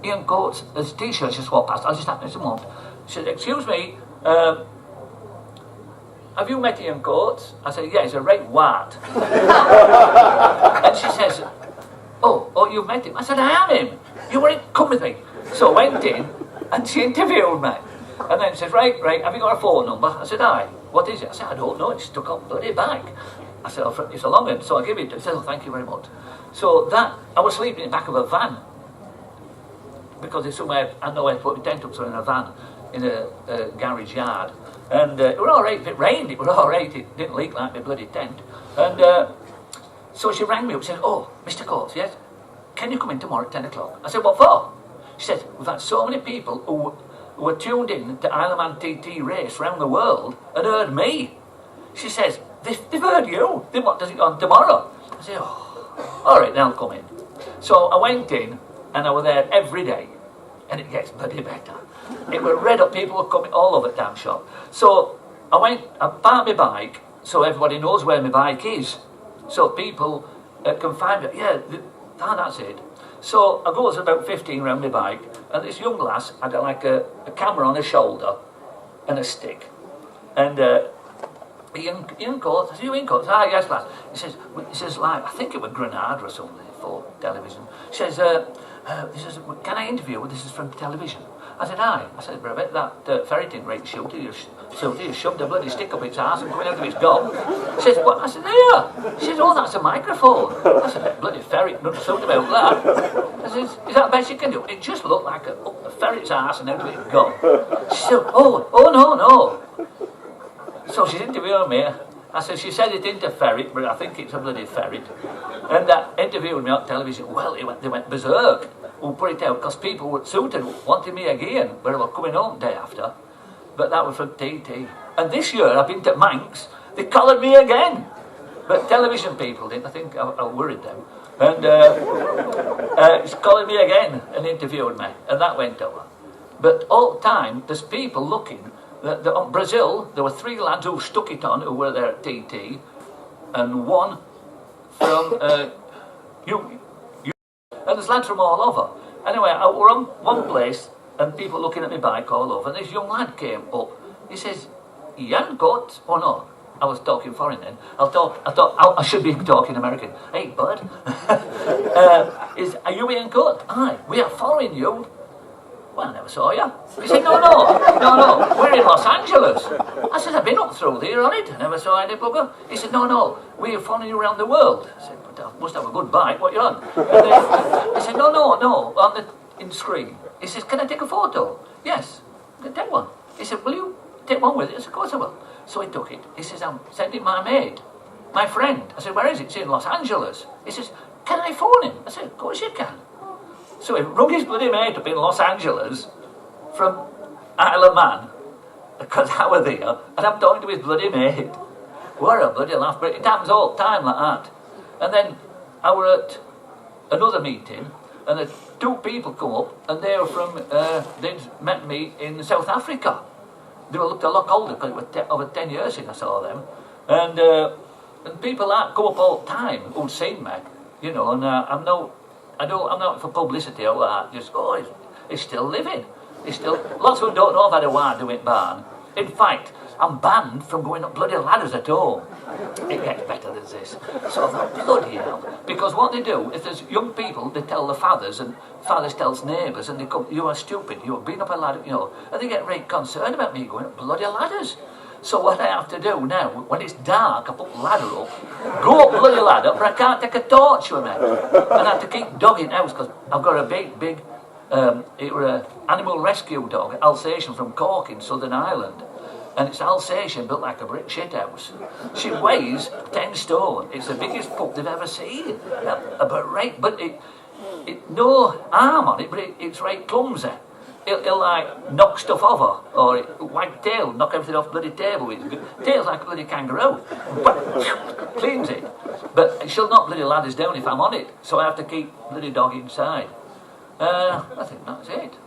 Ian Coates, there's a t-shirt just walked past, I'll just happen to moment. She said, excuse me, have you met Ian Coates? I said, yeah, he's a right wart. And she says, oh, you've met him? I said, I am him. You were in, come with me. So I went in, and she interviewed me. And then she says, right, have you got a phone number? I said, aye. What is it? I said, I don't know, it's stuck up bloody back. I said, it's a long one, so I give it to her. She said, oh, thank you very much. So I was sleeping in the back of a van. Because there's somewhere, I know where to put my tent up, so in a van, in a garage yard. And it was all right, if it rained, it was all right, it didn't leak like my bloody tent. And so she rang me up and said, oh, Mr. Coates, yes? Can you come in tomorrow at 10 o'clock? I said, what for? She said, we've had so many people who were tuned in to Isle of Man TT race around the world and heard me. She says, they've heard you. Then what does it on tomorrow? I said, oh, all right, then I'll come in. So I went in and I was there every day. And it gets bloody better. It was red up, people were coming all over the damn shop. So I parked my bike so everybody knows where my bike is. So people can find it. Yeah, that's it. So I goes about 15 round my bike, and this young lass had like a camera on her shoulder and a stick. And Ian Coates, I said, you Ian Coates? Ah, yes, lass. He says, like, I think it was Granada or something for television. She says, This is, can I interview you? This is from television. I said, aye. I said, but I bet that ferret didn't rate shooter. You shoved a bloody stick up its arse and coming out of its gob. She says, what? I said, yeah. She says, oh, that's a microphone. I said, that bloody ferret, nothing suit about that. I said, is that the best you can do? It just looked like a ferret's arse and out of its gob. She said, oh, no. So she's interviewing me. I said, she said it ain't a ferret, but I think it's a bloody ferret. And that interviewed me on television. Well, they went berserk. We'll put it out because people were suited, wanted me again, but I was coming home the day after. But that was from TT. And this year I've been to Manx, they collared me again. But television people didn't, I think I worried them. And it's collared me again and interviewed me, and that went over. But all the time, there's people looking. On Brazil, there were 3 lads who stuck it on, who were there at TT, and one from and there's lads from all over. Anyway, I were on one place, and people looking at my bike all over, and this young lad came up. He says, you haven't got, oh no, I was talking foreign then. I should be talking American. Hey, bud, are you in cut? Aye, we are following you. Well, I never saw you. He said, no, we're in Los Angeles. I said, I've been up through there on it. I never saw any bugger. He said, no, we're following you around the world. I said, but I must have a good bike, what you on? And then, he said, no, in the screen. He says, can I take a photo? Yes, take one. He said, will you take one with it? I said, of course I will. So he took it. He says, I'm sending my maid, my friend. I said, where is it? It's in Los Angeles. He says, can I phone him? I said, of course you can. So he rung his bloody mate up in Los Angeles from Isle of Man, because I were there, and I'm talking to his bloody mate. What a bloody laugh, but it happens all the time like that. And then I were at another meeting, and the 2 people come up, and they were from, they'd met me in South Africa. They looked a lot older, because it was over 10 years since I saw them. And people like come up all the time who'd seen me, you know, and I'm not for publicity or that. Just he's still living. Lots of them don't know I've had a wife who went barn. In fact, I'm banned from going up bloody ladders at home. It gets better than this. So I thought, bloody hell. Because what they do, if there's young people, they tell the fathers, and fathers tells neighbours, and they come, you are stupid, you have been up a ladder, you know, and they get right concerned about me going up bloody ladders. So what I have to do now, when it's dark, I put the ladder up, go up the bloody ladder, but I can't take a torch with me. And I have to keep dogging house, because I've got a big, it was an animal rescue dog, Alsatian from Cork in Southern Ireland. And it's Alsatian, built like a brick shit house. She weighs 10 stone. It's the biggest pup they've ever seen. But it no arm on it, but it's right clumsy. He'll like knock stuff over, or wag tail, knock everything off the bloody table. Tail's like a bloody kangaroo. But cleans it. But she'll knock bloody ladders down if I'm on it, so I have to keep bloody dog inside. I think that's it.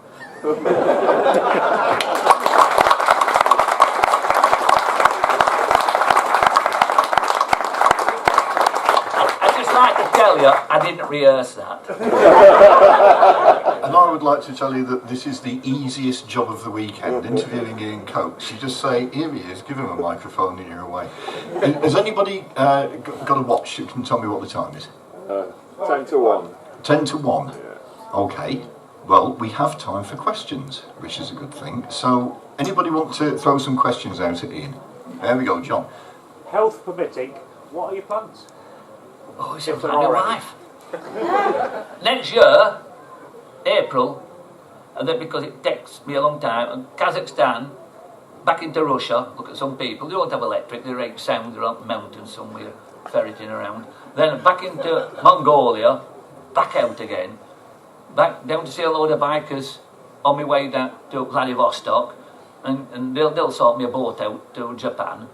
I'd like to tell you, I didn't rehearse that. And I would like to tell you that this is the easiest job of the weekend, interviewing Ian Coates. You just say, here he is, give him a microphone and you're away. Has anybody got a watch who can tell me what the time is? 10 to 1. 10 to 1? Yeah. Okay. Well, we have time for questions, which is a good thing. So, anybody want to throw some questions out at Ian? There we go, John. Health permitting, what are your plans? Oh, it's in my wife. Next year, April, and then because it takes me a long time, and Kazakhstan, back into Russia, look at some people, they don't have electric, they're right sound, they're up mountains somewhere, ferreting around. Then back into Mongolia, back out again, back down to see a load of bikers on my way down to Vladivostok, and they'll sort me a boat out to Japan,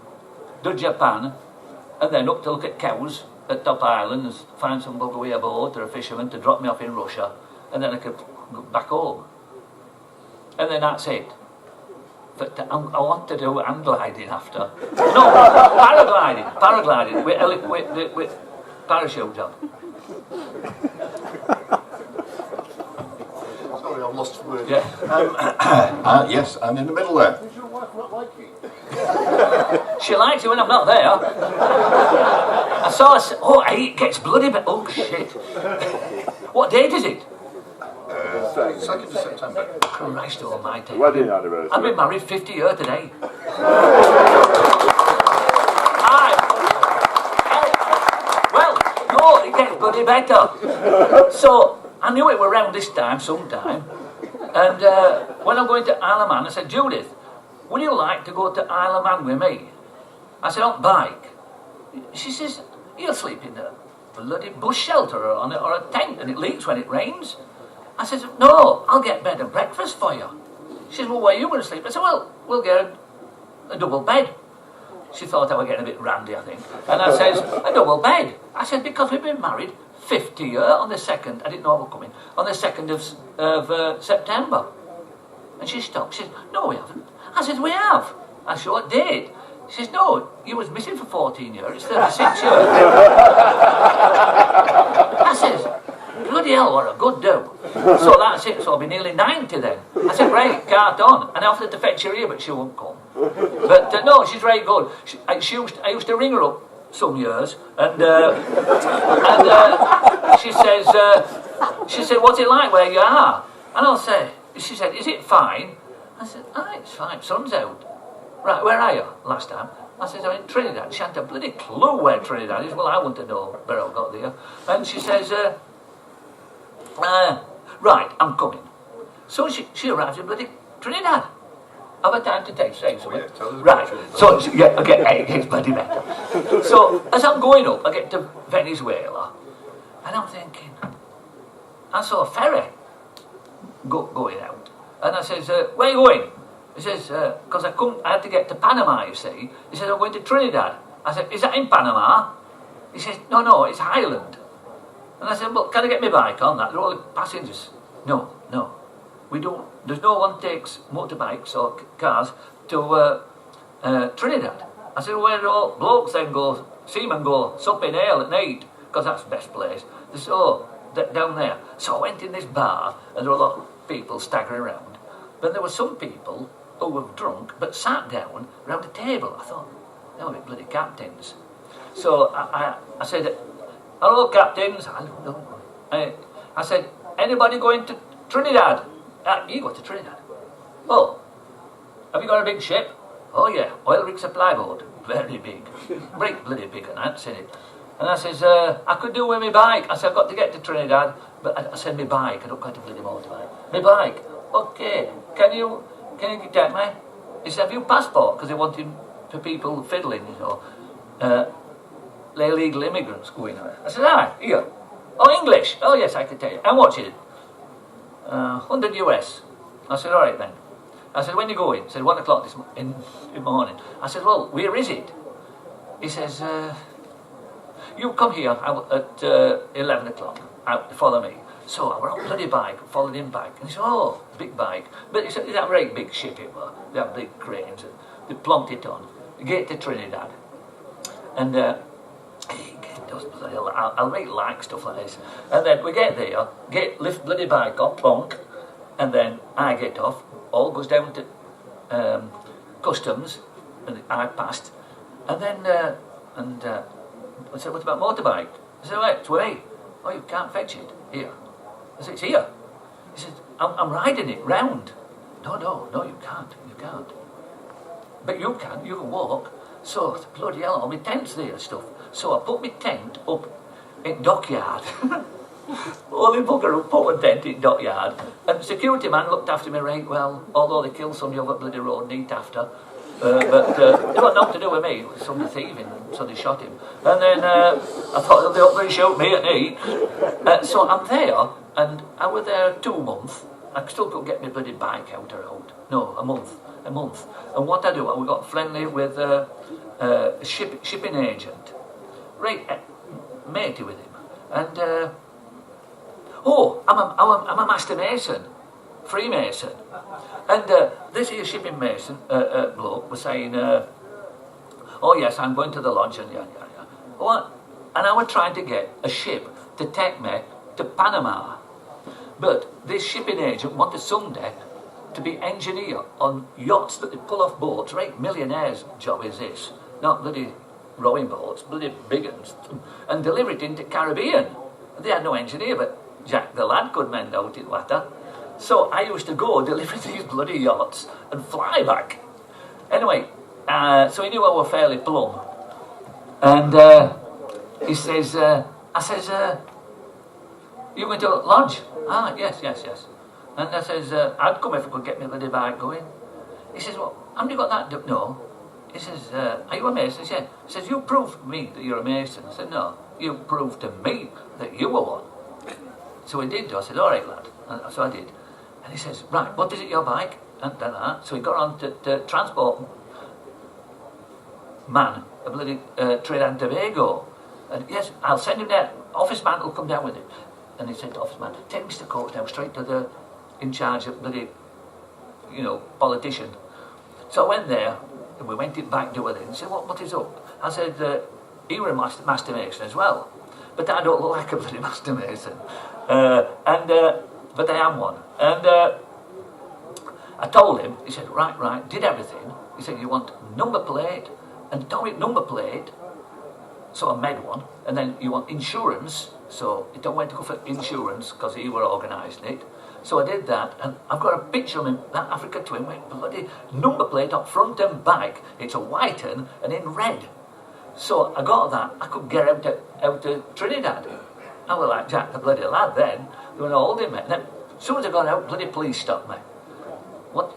and then up to look at cows at Top Island, and find some bugger with a boat or a fisherman to drop me off in Russia, and then I could go back home. And then that's it. But I want to do hand gliding after. No, paragliding with parachute on. Sorry, I'm lost for words. Yeah. Yes, and in the middle there. Does your wife not like you? She likes it when I'm not there. I saw her, it gets bloody, but oh shit. What date is it? saying? 2nd of September. Christ almighty. Wedding anniversary. I've been married 50 years today. Well, no, it gets bloody better. So, I knew it were round this time, sometime. And when I'm going to Isle of Man, I said, Judith, would you like to go to Isle of Man with me? I said, on bike. She says, you'll sleep in a bloody bush shelter or a tent and it leaks when it rains. I said, no, I'll get bed and breakfast for you. She says, well, where are you going to sleep? I said, well, we'll get a double bed. She thought I was getting a bit randy, I think. And I says, a double bed. I said, because we've been married 50 years on the 2nd, I didn't know I was coming, on the 2nd of September. And she stopped. She says, no, we haven't. I said, we have. I sure did. She says, no, you was missing for 14 years. It's 36 years. I says, bloody hell, what a good do. So that's it. So I'll be nearly 90 then. I said, right, cart on. And I offered to fetch her here, but she won't come. But no, she's very good. I used to ring her up some years, and she said, what's it like where you are? And I'll say, she said, is it fine? I said, it's fine, sun's out. Right, where are you last time? I said, I'm in Trinidad. She hadn't a bloody clue where Trinidad is. Well, I want to know where I got there. And she says, right, I'm coming. So she arrives in bloody Trinidad. Have I time to say something? Yeah, tell us about Right, Trinidad. so it gets bloody better. So as I'm going up, I get to Venezuela, and I'm thinking, I saw a ferry going out, and I says, where are you going? He says, because I had to get to Panama, you see. He said, I'm going to Trinidad. I said, is that in Panama? He says, no, it's Highland. And I said, well, can I get my bike on that? They're all the passengers. No. We don't, there's no one takes motorbikes or cars to Trinidad. I said, where do all blokes then go, seamen go, supping ale at night? Because that's the best place. They said, oh, down there. So I went in this bar, and there were a lot of people staggering around. But there were some people who were drunk, but sat down around a table. I thought, they were bloody captains. So I said, hello, captains. I don't know. I said, anybody going to Trinidad? You go to Trinidad. Oh, have you got a big ship? Oh yeah, oil rig supply boat. Very big. Very bloody big, and that's in it. And I says, I could do with my bike. I said, I've got to get to Trinidad, but I said, my bike. I don't got a bloody motorbike. My bike. Okay, can you get me? He said, have you passport? Because they wanted for people fiddling, illegal immigrants going on. I said, here. Oh, English. Oh, yes, I can tell you. How much is it? 100 US. I said, all right then. I said, when you going? He said, 1 o'clock in the morning. I said, well, where is it? He says, you come here at 11 o'clock, out to follow me. So I were on a bloody bike, followed him back. And he said, oh, big bike. But he said, that very big ship it was. They had big cranes. And they plonked it on. Get to Trinidad. And I'll really like stuff like this. And then we get there, lift bloody bike up, plonk. And then I get off. All goes down to customs. And I passed. And then, I said, what about motorbike? I said, wait, it's way. Oh, you can't fetch it. Here. I said, it's here. He said, I'm riding it round. No, you can't. But you can walk. So, bloody hell, all my tent's there and stuff. So I put my tent up in dockyard. Only bugger who put a tent in dockyard. And the security man looked after me right well, although they killed somebody over bloody road neat after. But it got nothing to do with me. It was somebody thieving, so they shot him. And then I thought they'll be shoot me at night. So I'm there, and I was there 2 months. I still couldn't get my bloody bike out. No, a month. And what I do, we got friendly with a shipping agent. Right, matey with him. And I'm a master mason, Freemason. And this here shipping mason bloke was saying, oh yes, I'm going to the lodge and yeah. What? And I was trying to get a ship to take me to Panama. But this shipping agent wanted someday to be engineer on yachts that they pull off boats, right? Millionaire's job is this. Not bloody rowing boats, bloody big ones. And deliver it into Caribbean. They had no engineer, but Jack the lad could mend out in water. So I used to go deliver these bloody yachts and fly back. Anyway, so he knew I were fairly plumb. And he says, I says, you going to lodge? Ah, yes. And I says, I'd come if I could get my bloody bike going. He says, well, haven't you got that? No. He says, are you a mason? I said, he says, you proved to me that you're a mason. I said, no, you proved to me that you were one. So he did. I said, all right, lad. And so I did. And he says, right, what is it, your bike? And then that. So he got on to transport man, a bloody Trinidad and Tobago. And yes, I'll send him there. Office man will come down with him. And he said to office man, take Mr. Coates down straight to the in charge of bloody, politician. So I went there, and we went it back door in and said, what is up? I said, he were a master mason as well. But I don't look like a bloody master mason. But I am one. And I told him, he said, right, did everything. He said, you want number plate, and don't it number plate, so I made one, and then you want insurance, so he don't want to go for insurance, because he were organising it. So I did that, and I've got a picture of him, that Africa Twin, with bloody number plate up front and back. It's a white and in red. So I got that, I could get out to Trinidad. I was like Jack the bloody lad then, they were holding me. And then, as soon as I got out, bloody police stopped me. What?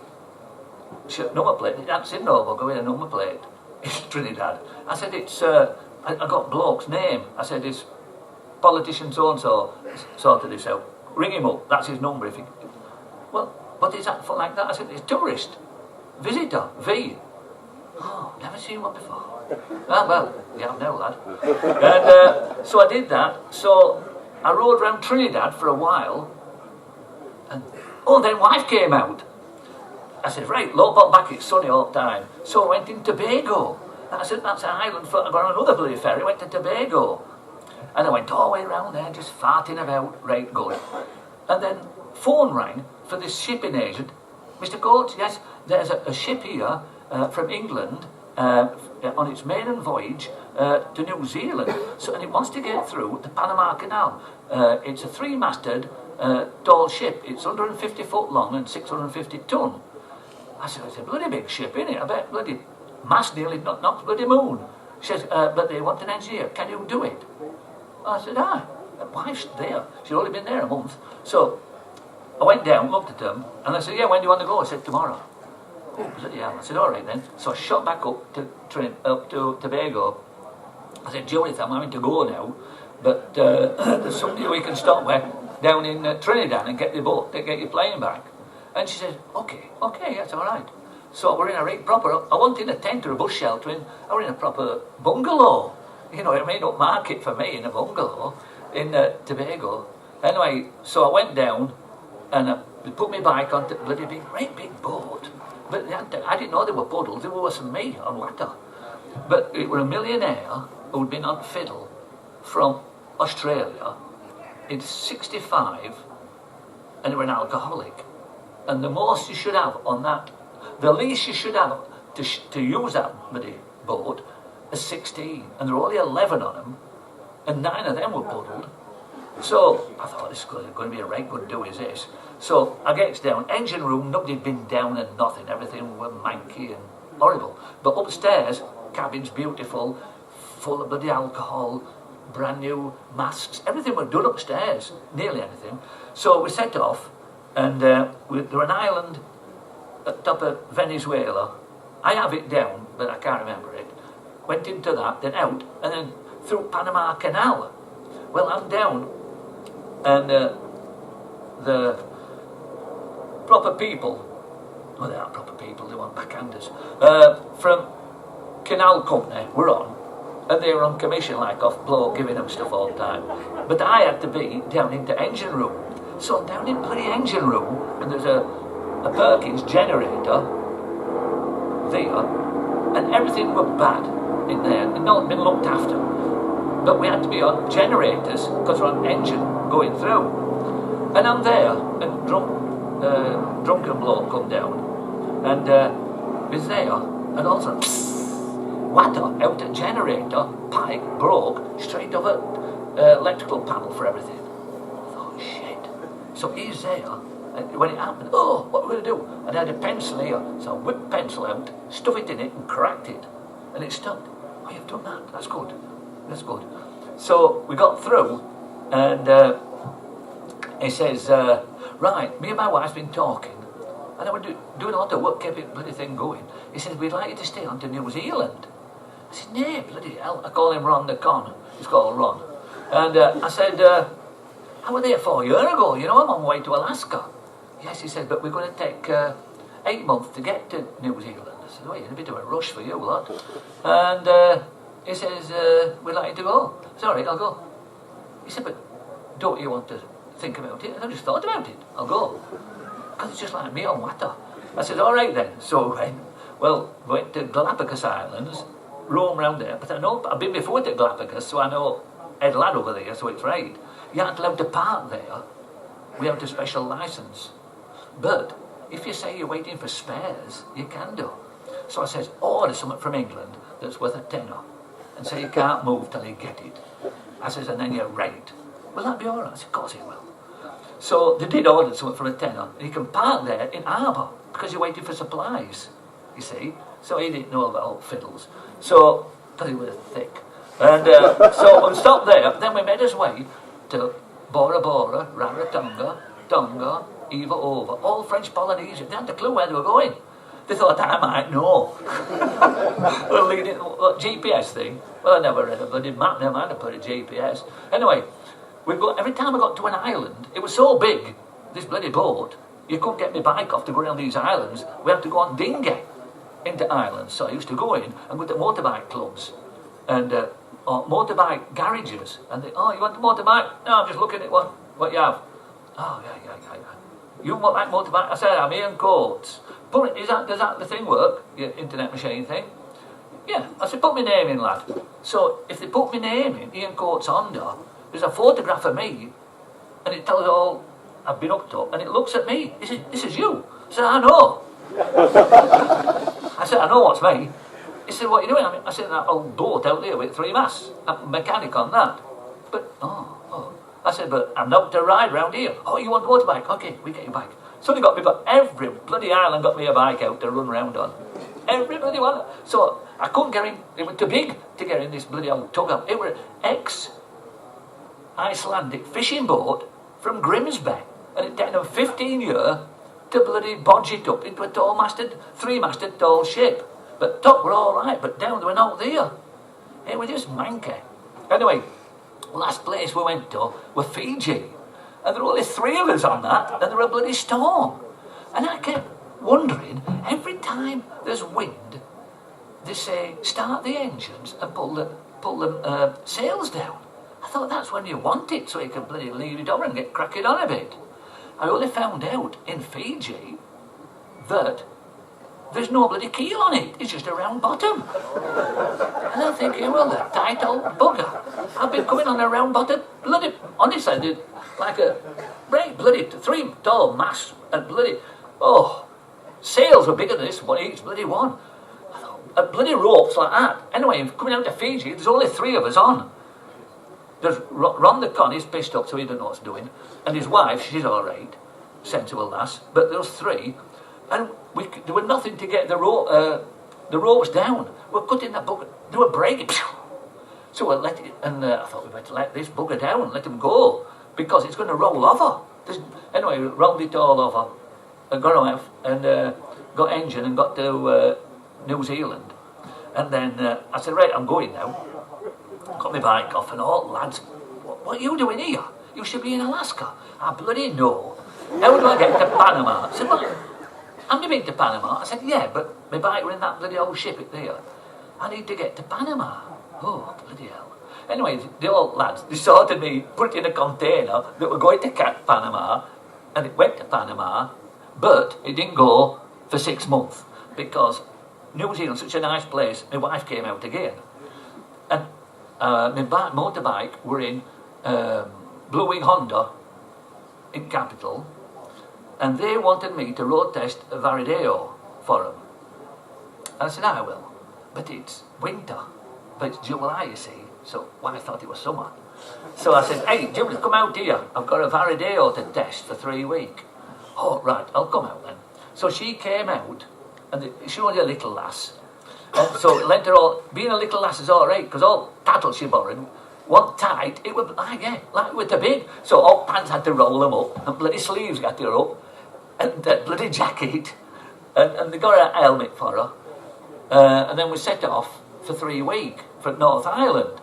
Number plate? That's in no, we'll go with a number plate. It's Trinidad. I said, it's, I got bloke's name. I said, it's politician so-and-so sorted this out. Ring him up, that's his number. If he... Well, what is that for like that? I said, it's tourist. Visitor, V. Oh, never seen one before. Well, you have now, lad. And so I did that. So I rode around Trinidad for a while. And, then wife came out. I said, right, low pot back, it's sunny all the time. So I went in Tobago. And I said, that's an island. I got on another bloody ferry, went to Tobago. And I went all the way around there, just farting about, right, going. And then phone rang for this shipping agent. Mr. Coates, yes, there's a ship here from England on its maiden voyage to New Zealand. So, and it wants to get through the Panama Canal. It's a three-masted tall ship. It's 150 foot long and 650 ton. I said, it's a bloody big ship, isn't it? I bet bloody mast nearly knocked bloody moon. She says, but they want an engineer. Can you do it? I said, my wife's there. She'd only been there a month. So I went down, looked at them, and I said, yeah, when do you want to go? I said, tomorrow. Oh, bloody hell. I said, all right then. So I shot back up to Tobago. I said, Judith, I'm having to go now, but there's somebody we can stop with down in Trinidad and get the boat, get your plane back. And she said, okay, that's all right. So we're in a right proper, I wasn't in a tent or a bush sheltering, I was in a proper bungalow. You know what I mean? Up market for me in a bungalow in Tobago. Anyway, so I went down and they put my bike on the bloody great big boat. But I didn't know there were puddles, there was me on water. But it was a millionaire who'd been on fiddle from Australia in 65 and he was an alcoholic. And the most you should have on that, the least you should have to use that bloody boat is 16, and there were only 11 on them, and 9 of them were puddled. So I thought, this is going to be a right good do, is this? So I gets down, engine room, nobody'd been down and nothing, everything was manky and horrible. But upstairs, cabin's beautiful, full of bloody alcohol, brand new masks, everything was done upstairs, nearly anything. So we set off, and there was an island at the top of Venezuela. I have it down, but I can't remember it. Went into that, then out, and then through Panama Canal. Well, I'm down, and the proper people, well, they aren't proper people, they weren't backhanders, from Canal Company were on, and they were on commission, like off bloke giving them stuff all the time. But I had to be down into engine room. So down in bloody engine room, and there's a Perkins generator there, and everything was bad in there, and not been looked after. But we had to be on generators because we're on engine going through. And I'm there, and drunken bloke come down, and he's there, and also water out the generator pipe broke straight over electrical panel for everything. I thought, shit. So he's there, And when it happened, oh, what are we going to do? And I had a pencil here, so I whipped pencil out, stuff it in it and cracked it. And it stuck. Oh, you've done that, that's good. That's good. So we got through, and he says, right, me and my wife's been talking, and I was doing a lot of work, kept it bloody thing going. He says, we'd like you to stay on to New Zealand. I said, nay, bloody hell. I call him Ron the Con. He's called Ron. And I said, I was there 4 years ago, you know, I'm on my way to Alaska. Yes, he said, but we're going to take 8 months to get to New Zealand. I said, oh, you're in a bit of a rush for you, lot. And he says, we'd like you to go. I said, all right, I'll go. He said, but don't you want to think about it? And I just thought about it. I'll go. Because it's just like me on water. I said, all right then. So we went to Galapagos Islands, roam around there. But I know, I've been before to Galapagos, so I know Ed Lad over there, so it's right. You aren't allowed to park there without a special licence. But if you say you're waiting for spares, you can do. So I says, order something from England that's worth a tenner, and say you can't move till you get it. I says, and then you're right. Will that be all right? I said, of course it will. So they did order something for a tenner, and you can park there in harbour because you're waiting for supplies, you see. So he didn't know about fiddles. So, because he was thick. And so we stopped there, then we made us way to Bora Bora, Rarotonga, Tonga, Eva Over, all French Polynesia. They hadn't a clue where they were going. They thought I might know. Well, leading GPS thing. Well, I never read a bloody map, never mind, I put a GPS. Anyway, every time I got to an island, it was so big, this bloody boat, you couldn't get my bike off to go around these islands. We had to go on dinghy into islands. So I used to go in and go to motorbike clubs and or motorbike garages. And they, oh, you want a motorbike? No, I'm just looking at what you have. Oh, yeah. You like motorbike? I said, I'm Ian Coates. Does that the thing work? Your internet machine thing? Yeah. I said, put my name in, lad. So if they put my name in, Ian Coates Honda, there's a photograph of me, and it tells all I've been up to, and it looks at me. He says, this is you. I said, I know. I said, I know what's me. He said, what are you doing? I said, that old boat out there with 3 masts. I'm a mechanic on that. But, I said, but I'm not to ride round here. Oh, you want a motorbike? Okay, we get your bike. So they got me, but every bloody island got me a bike out to run round on. Every bloody one. So I couldn't get in. It was too big to get in this bloody old tug up. It was an ex-Icelandic fishing boat from Grimsby. And it took them 15 years to bloody bodge it up into a tall-masted, 3-masted tall ship. But top were all right, but down they were not there. It was just manky. Anyway, last place we went to was Fiji. And there were only 3 of us on that, and there was a bloody storm. And I kept wondering, every time there's wind, they say, start the engines and pull the sails down. I thought that's when you want it, so you can bloody leave it over and get cracking on a bit. I only found out in Fiji that there's no bloody keel on it, it's just a round bottom. And I'm thinking, well, the tight old bugger. I've been coming on a round bottom, bloody, honestly, like a great bloody 3 tall masts and bloody, sails were bigger than this one, each bloody one. I thought, bloody ropes like that. Anyway, coming out to Fiji, there's only 3 of us on. There's Ron the Con, he's pissed up, so he doesn't know what's doing. And his wife, she's all right, sensible lass. But there's 3, and there was nothing to get the ropes down. We're cutting that bugger, they were breaking. So I let it, and I thought we better let this bugger down and let him go, because it's going to roll over. Anyway, rolled it all over, and got off, and got engine and got to New Zealand. And then I said, right, I'm going now. Got my bike off and all, lads, what are you doing here? You should be in Alaska. I bloody know. How do I get to Panama? I said, well, have you been to Panama? I said, yeah, but my bike were in that bloody old ship up there. I need to get to Panama. Oh, bloody hell. Anyway, the old lads, they sorted me, put it in a container that were going to Panama, and it went to Panama, but it didn't go for 6 months, because New Zealand's such a nice place, my wife came out again. And my motorbike were in Blue Wing Honda in Capital, and they wanted me to road test a Varadeo for them. And I said, I will, but it's winter, but it's July, you see, so I thought it was summer. So I said, hey, Julie, come out here, I've got a Varadeo to test for 3 weeks. oh, right, I'll come out then. So she came out, and she was a little lass. So lent her all, being a little lass is all right, because all tattle she borrowed, one tight, it was like, yeah, like with the big. So all pants had to roll them up, and bloody sleeves got her up, and bloody jacket, and they got a helmet for her. And then we set off for 3 weeks for North Island.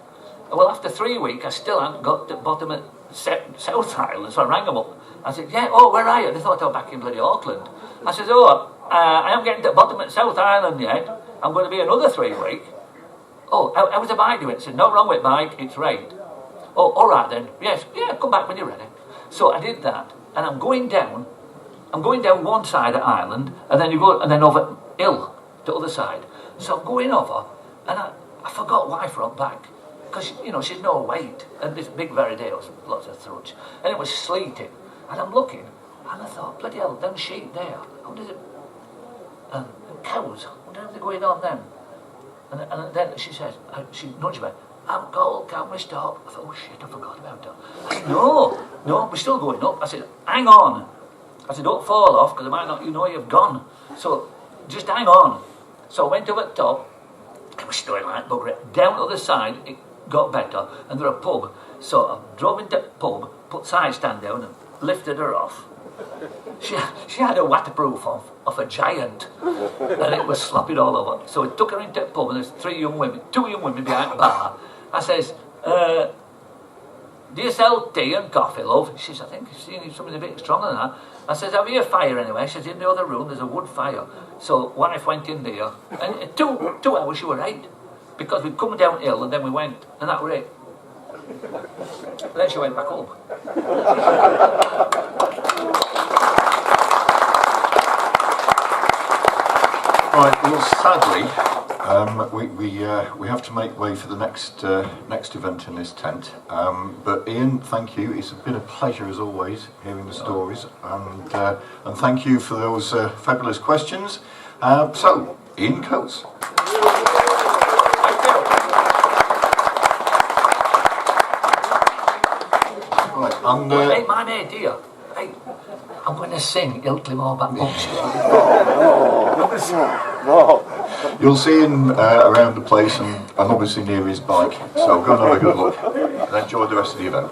Well, after 3 weeks, I still hadn't got to the bottom of South Island, so I rang them up. I said, yeah, oh, where are you? They thought I was back in bloody Auckland. I said, oh, I am getting to the bottom of South Island yet. I'm going to be another 3 weeks. Oh, how was the bike doing? I said, no wrong with bike, it's right. Oh, all right then. Yes, yeah, come back when you're ready. So I did that, and I'm going down one side of Ireland, and then over hill, the other side. So I'm going over, and I forgot wife on back. Because, you know, she's no weight, and this big Veridale's lots of thrush. And it was sleeting, and I'm looking, and I thought, bloody hell, them sheep there, how does it, and cows, what are they going on then? And then she says, she nudged me, I'm cold, can't we stop? I thought, oh shit, I forgot about her. I said, no, we're still going up. I said, hang on. I said, don't fall off, because I might not, you've gone. So, just hang on. So I went up at the top, it was still like bugger it. Down the other side, it got better, and there was a pub. So I drove into the pub, put side stand down, and lifted her off. She had a waterproof of a giant, and it was slopping all over. So I took her into the pub, and there's 2 young women behind the bar. I says, do you sell tea and coffee, love? She says, I think you need something a bit stronger than that. I says, have you a fire anyway? She says, in the other room there's a wood fire. So wife went in there, and in 2 hours she was right. Because we'd come downhill and then we went, and that was it. And then she went back home. Right, well, sadly, we have to make way for the next event in this tent. But Ian, thank you. It's been a pleasure as always hearing the stories, and thank you for those fabulous questions. So, Ian Coates. Right, and Hey, my idea. Hey, I'm going to sing Ilkley More Back you'll see him around the place and obviously near his bike. So go and have a good look and enjoy the rest of the event.